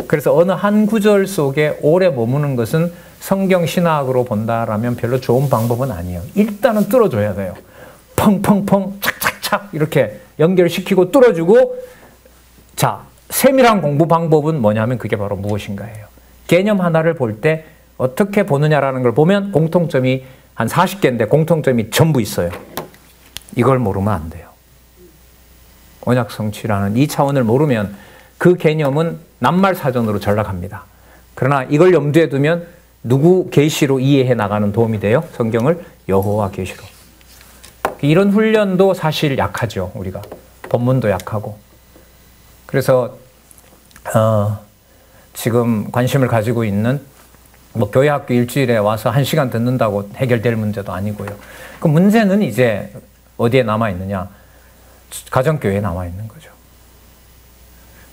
그래서 어느 한 구절 속에 오래 머무는 것은 성경 신학으로 본다라면 별로 좋은 방법은 아니에요. 일단은 뚫어줘야 돼요. 펑펑펑 착착착 이렇게 연결시키고 뚫어주고, 자, 세밀한 공부 방법은 뭐냐면 그게 바로 무엇인가예요. 개념 하나를 볼 때 어떻게 보느냐라는 걸 보면 공통점이 한 40개인데 공통점이 전부 있어요. 이걸 모르면 안 돼요. 언약 성취라는 이 차원을 모르면 그 개념은 낱말 사전으로 전락합니다. 그러나 이걸 염두에 두면 누구 계시로 이해해 나가는 도움이 돼요? 성경을 여호와 계시로. 이런 훈련도 사실 약하죠. 우리가 본문도 약하고. 그래서 지금 관심을 가지고 있는 뭐 교회 학교 일주일에 와서 1시간 듣는다고 해결될 문제도 아니고요. 그 문제는 이제 어디에 남아 있느냐? 가정교회에 남아 있는 거죠.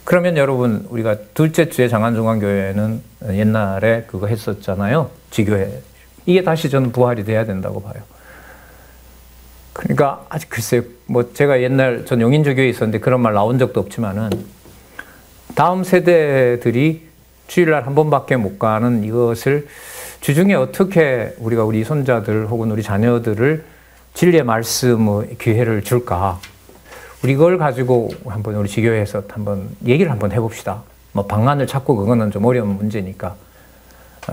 그러면 여러분, 우리가 둘째 주에 장안중앙교회는 옛날에 그거 했었잖아요. 지교회. 이게 다시 저는 부활이 돼야 된다고 봐요. 그러니까 아직 글쎄요, 뭐 제가 옛날 전 용인조교에 있었는데 그런 말 나온 적도 없지만은 다음 세대들이 주일날 한 번밖에 못 가는 이것을 주중에 어떻게 우리가 우리 손자들 혹은 우리 자녀들을 진리의 말씀의 기회를 줄까? 우리 이걸 가지고 한번 우리 지교회에서 한번 얘기를 한번 해봅시다. 뭐 방안을 찾고 그거는 좀 어려운 문제니까.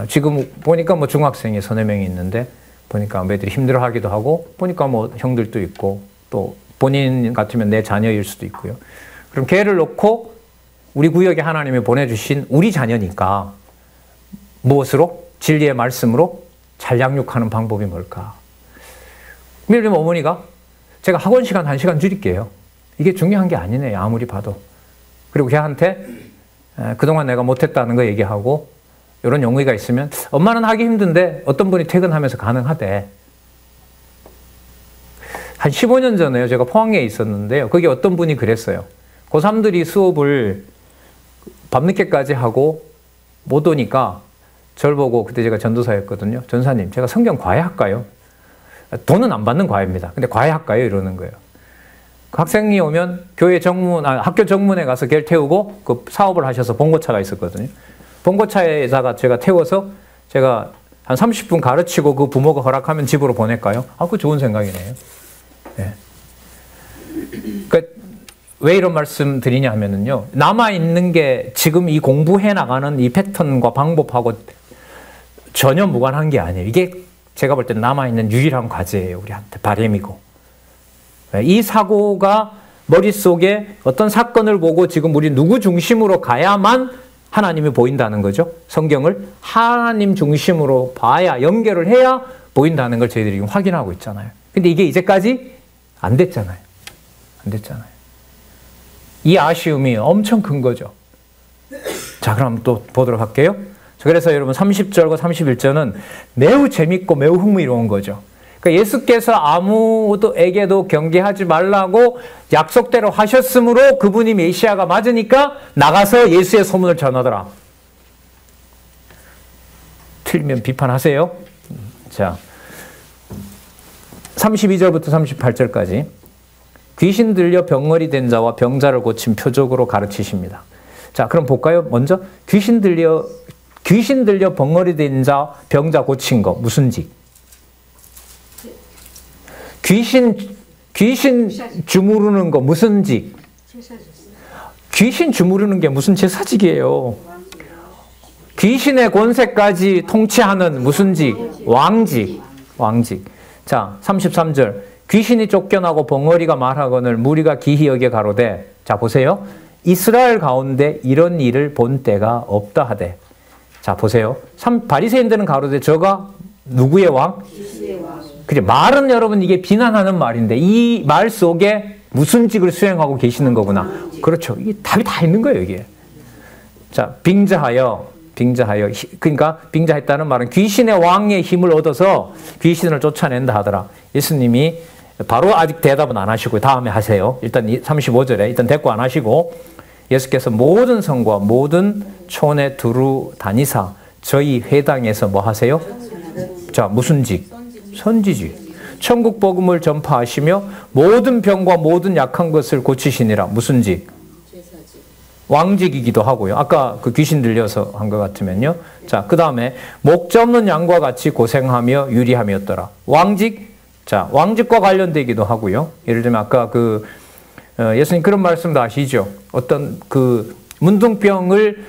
지금 보니까 뭐 중학생이 서너 명이 있는데 보니까 애들이 힘들어하기도 하고 보니까 뭐 형들도 있고 또 본인 같으면 내 자녀일 수도 있고요. 그럼 걔를 놓고 우리 구역에 하나님이 보내주신 우리 자녀니까 무엇으로? 진리의 말씀으로 잘 양육하는 방법이 뭘까? 예를 들면 어머니가 제가 학원 시간 1시간 줄일게요. 이게 중요한 게 아니네요. 아무리 봐도. 그리고 걔한테 그동안 내가 못했다는 거 얘기하고 이런 용의가 있으면 엄마는 하기 힘든데 어떤 분이 퇴근하면서 가능하대. 한 15년 전에요. 제가 포항에 있었는데요. 거기 어떤 분이 그랬어요. 고3들이 수업을 밤늦게까지 하고 못 오니까 저를 보고 그때 제가 전도사였거든요. 전사님, 제가 성경 과외 할까요? 돈은 안 받는 과외입니다. 근데 과외 할까요? 이러는 거예요. 그 학생이 오면 교회 정문, 학교 정문에 가서 걔를 태우고 그 사업을 하셔서 봉고차가 있었거든요. 봉고차에다가 제가 태워서 제가 한 30분 가르치고 그 부모가 허락하면 집으로 보낼까요? 그거 좋은 생각이네요. 네. 그러니까 왜 이런 말씀 드리냐 하면은요. 남아있는 게 지금 이 공부해 나가는 이 패턴과 방법하고 전혀 무관한 게 아니에요. 이게 제가 볼 때 남아있는 유일한 과제예요. 우리한테 바램이고. 이 사고가 머릿속에 어떤 사건을 보고 지금 우리 누구 중심으로 가야만 하나님이 보인다는 거죠. 성경을 하나님 중심으로 봐야, 연결을 해야 보인다는 걸 저희들이 지금 확인하고 있잖아요. 근데 이게 이제까지 안 됐잖아요. 안 됐잖아요. 이 아쉬움이 엄청 큰 거죠. 자, 그럼 또 보도록 할게요. 그래서 여러분 30절과 31절은 매우 재밌고 매우 흥미로운 거죠. 그러니까 예수께서 아무에게도 경계하지 말라고 약속대로 하셨으므로 그분이 메시아가 맞으니까 나가서 예수의 소문을 전하더라. 틀리면 비판하세요. 자, 32절부터 38절까지 귀신 들려 병머리 된 자와 병자를 고친 표적으로 가르치십니다. 자, 그럼 볼까요? 먼저 귀신 들려 벙어리 된 자, 병자 고친 거 무슨 직? 귀신 주무르는 거 무슨 직? 귀신 주무르는 게 무슨 제사직이에요? 귀신의 권세까지 통치하는 무슨 직? 왕직. 왕직. 자, 33절. 귀신이 쫓겨나고 벙어리가 말하거늘 무리가 기히 여겨 가로되. 자, 보세요. 이스라엘 가운데 이런 일을 본 때가 없다 하되. 자, 보세요. 바리새인들은 가로되 저가 누구의 왕? 그래, 말은 여러분 이게 비난하는 말인데 이 말 속에 무슨 직을 수행하고 계시는 거구나. 그렇죠. 이게 답이 다 있는 거예요, 이게. 자, 빙자하여. 그러니까 빙자했다는 말은 귀신의 왕의 힘을 얻어서 귀신을 쫓아낸다 하더라. 예수님이 바로 아직 대답은 안 하시고 다음에 하세요. 일단 35절에 일단 대꾸 안 하시고 예수께서 모든 성과 모든 촌에 두루 다니사 저희 회당에서 뭐 하세요? 자, 무슨 직? 선지직. 천국 복음을 전파하시며 모든 병과 모든 약한 것을 고치시니라. 무슨 직? 왕직이기도 하고요. 아까 그 귀신 들려서 한 것 같으면요. 자, 그 다음에 목자 없는 양과 같이 고생하며 유리함이었더라. 왕직? 자, 왕직과 관련되기도 하고요. 예를 들면 아까 예수님 그런 말씀도 아시죠? 어떤 그 문둥병을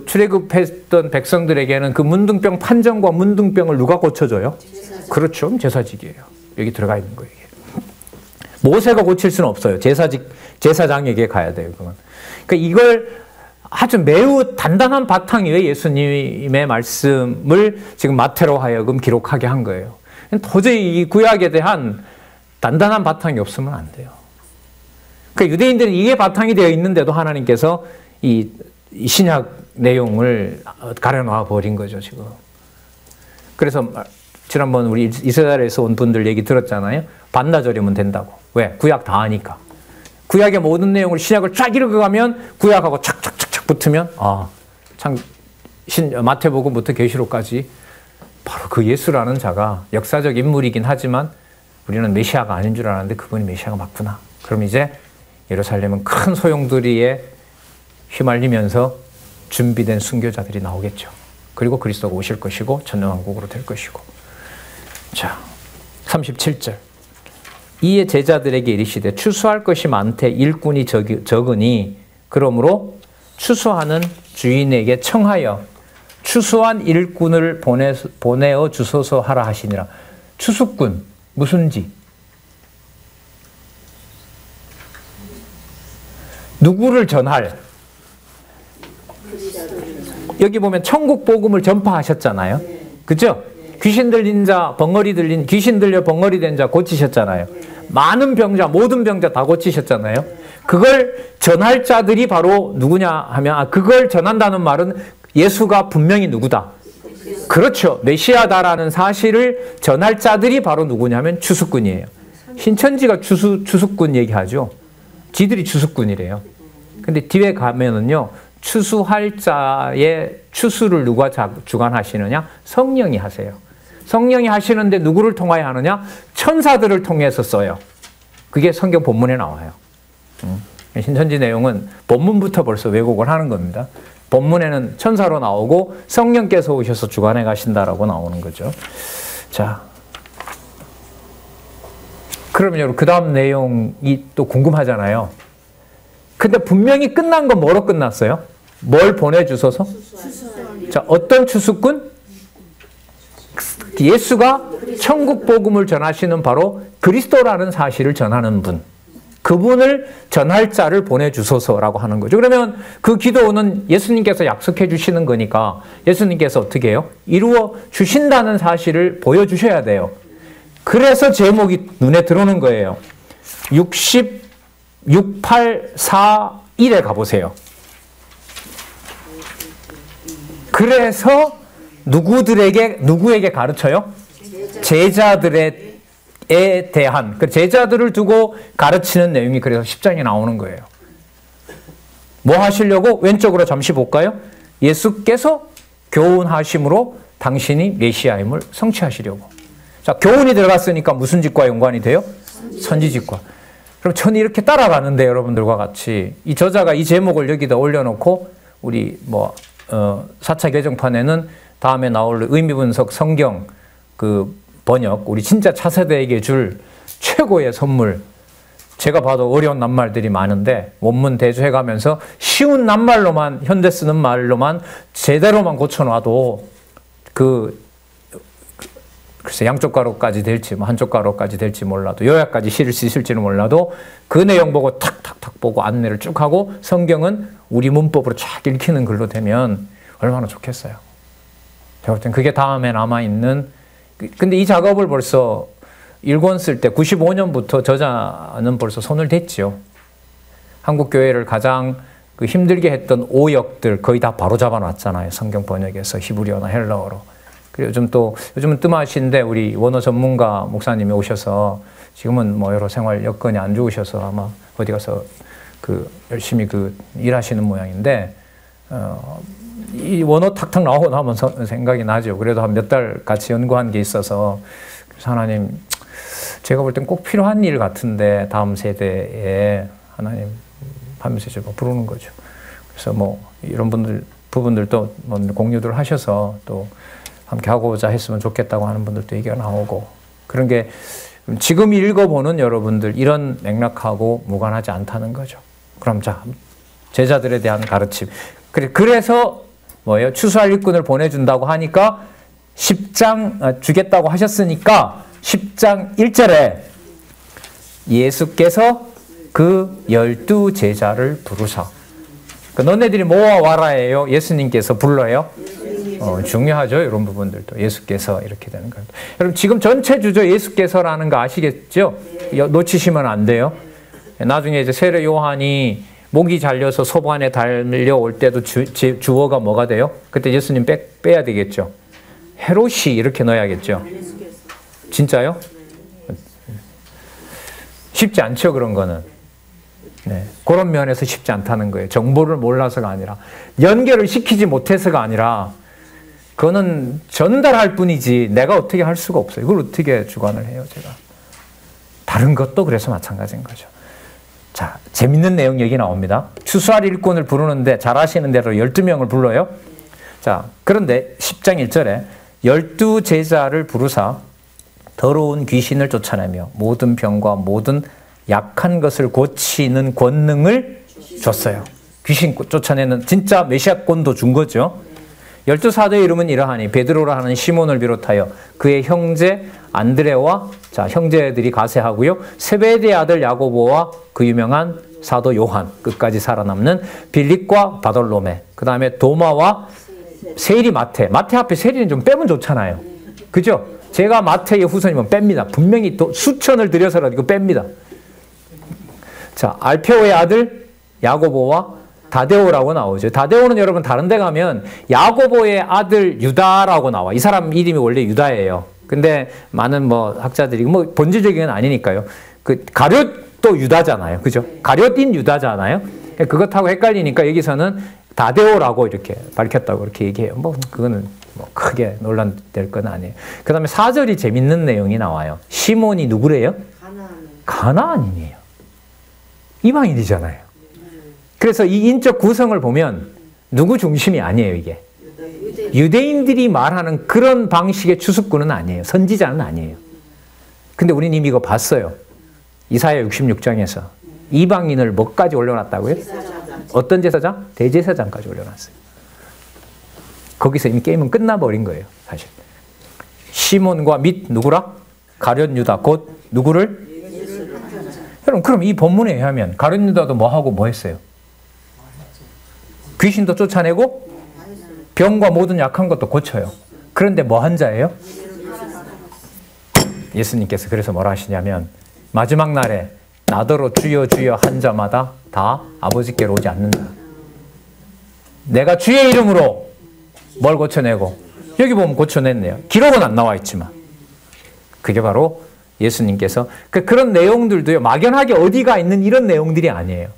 출애굽했던 백성들에게는 그 문둥병 판정과 문둥병을 누가 고쳐줘요? 그렇죠. 제사직이에요. 여기 들어가 있는 거예요. 모세가 고칠 수는 없어요. 제사장에게 가야 돼요. 그건. 그러니까 이걸 아주 매우 단단한 바탕 위에 예수님의 말씀을 지금 마태로 하여금 기록하게 한 거예요. 도저히 이 구약에 대한 단단한 바탕이 없으면 안 돼요. 그러니까 유대인들은 이게 바탕이 되어 있는데도 하나님께서 이 신약 내용을 가려놔 버린 거죠, 지금. 그래서 지난번 우리 이스라엘에서 온 분들 얘기 들었잖아요. 반나절이면 된다고. 왜? 구약 다 아니까. 구약의 모든 내용을 신약을 쫙 읽어가면 구약하고 착착착착 붙으면 참 마태복음부터 계시록까지 바로 그 예수라는 자가 역사적 인물이긴 하지만 우리는 메시아가 아닌 줄 알았는데 그분이 메시아가 맞구나. 그럼 이제 예루살렘은 큰 소용돌이에 휘말리면서 준비된 순교자들이 나오겠죠. 그리고 그리스도가 오실 것이고 천년왕국으로 될 것이고. 자, 37절. 이에 제자들에게 이르시되 추수할 것이 많되 일꾼이 적으니 그러므로 추수하는 주인에게 청하여 추수한 일꾼을 보내어 주소서 하라 하시니라. 추수꾼 무슨지? 누구를 전할? 여기 보면 천국 복음을 전파하셨잖아요. 그죠? 귀신 들린 자, 귀신 들려 벙어리 된 자 고치셨잖아요. 많은 병자, 모든 병자 다 고치셨잖아요. 그걸 전할 자들이 바로 누구냐 하면, 그걸 전한다는 말은 예수가 분명히 누구다. 그렇죠. 메시아다라는 사실을 전할 자들이 바로 누구냐 하면 추수꾼이에요. 신천지가 추수꾼 얘기하죠. 지들이 추수꾼이래요. 근데 뒤에 가면은요, 추수할 자의 추수를 누가 주관하시느냐? 성령이 하세요. 성령이 하시는데 누구를 통하여 하느냐? 천사들을 통해서 써요. 그게 성경 본문에 나와요. 신천지 내용은 본문부터 벌써 왜곡을 하는 겁니다. 본문에는 천사로 나오고 성령께서 오셔서 주관해 가신다라고 나오는 거죠. 자, 그러면 여러분 그 다음 내용이 또 궁금하잖아요. 근데 분명히 끝난 건 뭐로 끝났어요? 뭘 보내주소서? 자, 어떤 추수꾼? 예수가 천국 복음을 전하시는 바로 그리스도라는 사실을 전하는 분. 그분을 전할 자를 보내주소서라고 하는 거죠. 그러면 그 기도는 예수님께서 약속해 주시는 거니까 예수님께서 어떻게 해요? 이루어 주신다는 사실을 보여주셔야 돼요. 그래서 제목이 눈에 들어오는 거예요. 6841에 가보세요. 그래서 누구에게 가르쳐요? 제자들에 대한, 그 제자들을 두고 가르치는 내용이 그래서 10장에 나오는 거예요. 뭐 하시려고? 왼쪽으로 잠시 볼까요? 예수께서 교훈하심으로 당신이 메시아임을 성취하시려고. 자, 교훈이 들어갔으니까 무슨 직과 연관이 돼요? 선지직과. 그럼 저는 이렇게 따라가는데 여러분들과 같이 이 저자가 이 제목을 여기다 올려놓고 우리 4차 개정판에는 다음에 나올 의미분석 성경 그 번역, 우리 진짜 차세대에게 줄 최고의 선물. 제가 봐도 어려운 낱말들이 많은데 원문 대조해가면서 쉬운 낱말로만, 현대 쓰는 말로만 제대로만 고쳐놔도 글쎄 양쪽 가로까지 될지 한쪽 가로까지 될지 몰라도 요약까지 실을 수 있을지는 몰라도 그 내용 보고 탁탁탁 보고 안내를 쭉 하고 성경은 우리 문법으로 쫙 읽히는 글로 되면 얼마나 좋겠어요. 제가 볼 땐 그게 다음에 남아있는, 근데 이 작업을 벌써 일권 쓸 때 95년부터 저자는 벌써 손을 댔죠. 한국교회를 가장 힘들게 했던 오역들 거의 다 바로잡아 놨잖아요. 성경 번역에서 히브리어나 헬라어로. 그리고 요즘은 뜸하신데 우리 원어 전문가 목사님이 오셔서 지금은 여러 생활 여건이 안 좋으셔서 아마 어디 가서 열심히 일하시는 모양인데, 이 원어 탁탁 나오고 나면 생각이 나죠. 그래도 한 몇 달 같이 연구한 게 있어서, 그래서 하나님, 제가 볼 땐 꼭 필요한 일 같은데 다음 세대에 하나님 하면서 제가 부르는 거죠. 그래서 이런 부분들도 공유들 하셔서 또 함께 하고자 했으면 좋겠다고 하는 분들도 얘기가 나오고, 그런 게 지금 읽어보는 여러분들 이런 맥락하고 무관하지 않다는 거죠. 그럼 자, 제자들에 대한 가르침. 그래서 뭐예요? 추수할 일꾼을 보내준다고 하니까 10장 주겠다고 하셨으니까 10장 1절에 예수께서 그 12제자를 부르사. 너네들이 모아와라예요? 예수님께서 불러요? 중요하죠. 이런 부분들도. 예수께서 이렇게 되는 거예요. 여러분 지금 전체 주저 예수께서라는 거 아시겠죠? 놓치시면 안 돼요. 나중에 이제 세례 요한이 목이 잘려서 소반에 달려올 때도 주어가 뭐가 돼요? 그때 예수님 빼야 되겠죠. 헤롯이 이렇게 넣어야겠죠. 진짜요? 쉽지 않죠. 그런 거는. 네. 그런 면에서 쉽지 않다는 거예요. 정보를 몰라서가 아니라, 연결을 시키지 못해서가 아니라, 그거는 전달할 뿐이지 내가 어떻게 할 수가 없어요. 이걸 어떻게 주관을 해요, 제가. 다른 것도 그래서 마찬가지인 거죠. 자, 재밌는 내용 여기 나옵니다. 추수할 일꾼을 부르는데 잘하시는 대로 12명을 불러요. 자, 그런데 10장 1절에 12제자를 부르사 더러운 귀신을 쫓아내며 모든 병과 모든 약한 것을 고치는 권능을 줬어요. 귀신 쫓아내는 진짜 메시아권도 준 거죠. 12사도의 이름은 이러하니 베드로라 하는 시몬을 비롯하여 그의 형제 안드레와 형제들이 가세하고요. 세베대의 아들 야고보와 그 유명한 사도 요한, 끝까지 살아남는 빌립과 바돌로메, 그 다음에 도마와 세일이 마태 앞에 세일은 좀 빼면 좋잖아요. 그죠? 제가 마태의 후손이면 뺍니다. 분명히 또 수천을 들여서라도 이거 뺍니다. 자, 알페오의 아들 야고보와 다데오라고 나오죠. 다데오는 여러분 다른 데 가면 야고보의 아들 유다라고 나와. 이 사람 이름이 원래 유다예요. 근데 많은 학자들이 본질적인 건 아니니까요. 그 가룟도 유다잖아요. 그죠? 가룟인 유다잖아요. 그것하고 헷갈리니까 여기서는 다데오라고 이렇게 밝혔다고 이렇게 얘기해요. 그거는 크게 논란될 건 아니에요. 그 다음에 4절이 재밌는 내용이 나와요. 시몬이 누구래요? 가나안인이에요. 이방인이잖아요. 그래서 이 인적 구성을 보면 누구 중심이 아니에요, 이게. 유대인들이 말하는 그런 방식의 추수꾼은 아니에요. 선지자는 아니에요. 근데 우리는 이미 이거 봤어요. 이사야 66장에서. 이방인을 뭐까지 올려놨다고요? 어떤 제사장? 대제사장까지 올려놨어요. 거기서 이미 게임은 끝나버린 거예요, 사실. 시몬과 및 누구라? 가룟 유다, 곧 누구를? 여러분, 그럼 이 본문에 의하면 가룟 유다도 뭐하고 뭐 했어요? 귀신도 쫓아내고 병과 모든 약한 것도 고쳐요. 그런데 뭐 한 자예요? 예수님께서 그래서 뭐라 하시냐면 마지막 날에 나더러 주여 주여 한 자마다 다 아버지께로 오지 않는다. 내가 주의 이름으로 뭘 고쳐내고, 여기 보면 고쳐냈네요. 기록은 안 나와 있지만 그게 바로 예수님께서 그런 내용들도요, 막연하게 어디가 있는 이런 내용들이 아니에요.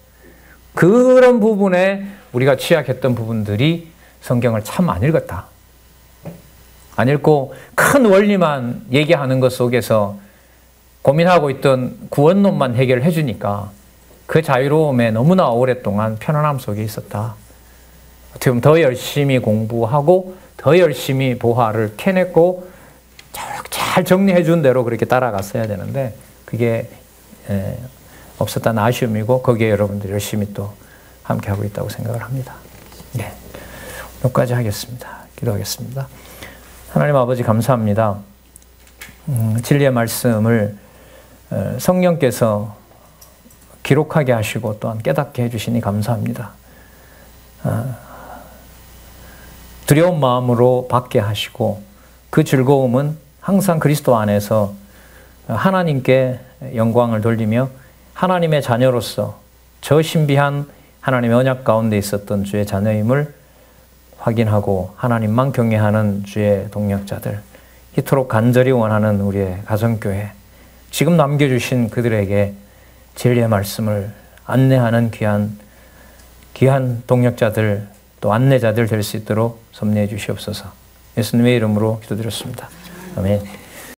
그런 부분에 우리가 취약했던 부분들이 성경을 참 안 읽었다. 안 읽고 큰 원리만 얘기하는 것 속에서 고민하고 있던 구원론만 해결해 주니까 그 자유로움에 너무나 오랫동안 편안함 속에 있었다. 어떻게 보면 더 열심히 공부하고 더 열심히 보화를 캐냈고 잘 정리해 준 대로 그렇게 따라갔어야 되는데 그게 없었다는 아쉬움이고 거기에 여러분들이 열심히 또 함께하고 있다고 생각을 합니다. 네, 여기까지 하겠습니다. 기도하겠습니다. 하나님 아버지 감사합니다. 진리의 말씀을 성령께서 기록하게 하시고 또한 깨닫게 해주시니 감사합니다. 두려운 마음으로 받게 하시고 그 즐거움은 항상 그리스도 안에서 하나님께 영광을 돌리며 하나님의 자녀로서 저 신비한 하나님의 언약 가운데 있었던 주의 자녀임을 확인하고 하나님만 경외하는 주의 동역자들, 이토록 간절히 원하는 우리의 가정교회, 지금 남겨주신 그들에게 진리의 말씀을 안내하는 귀한 동역자들 또 안내자들 될 수 있도록 섭리해 주시옵소서. 예수님의 이름으로 기도드렸습니다. 아멘.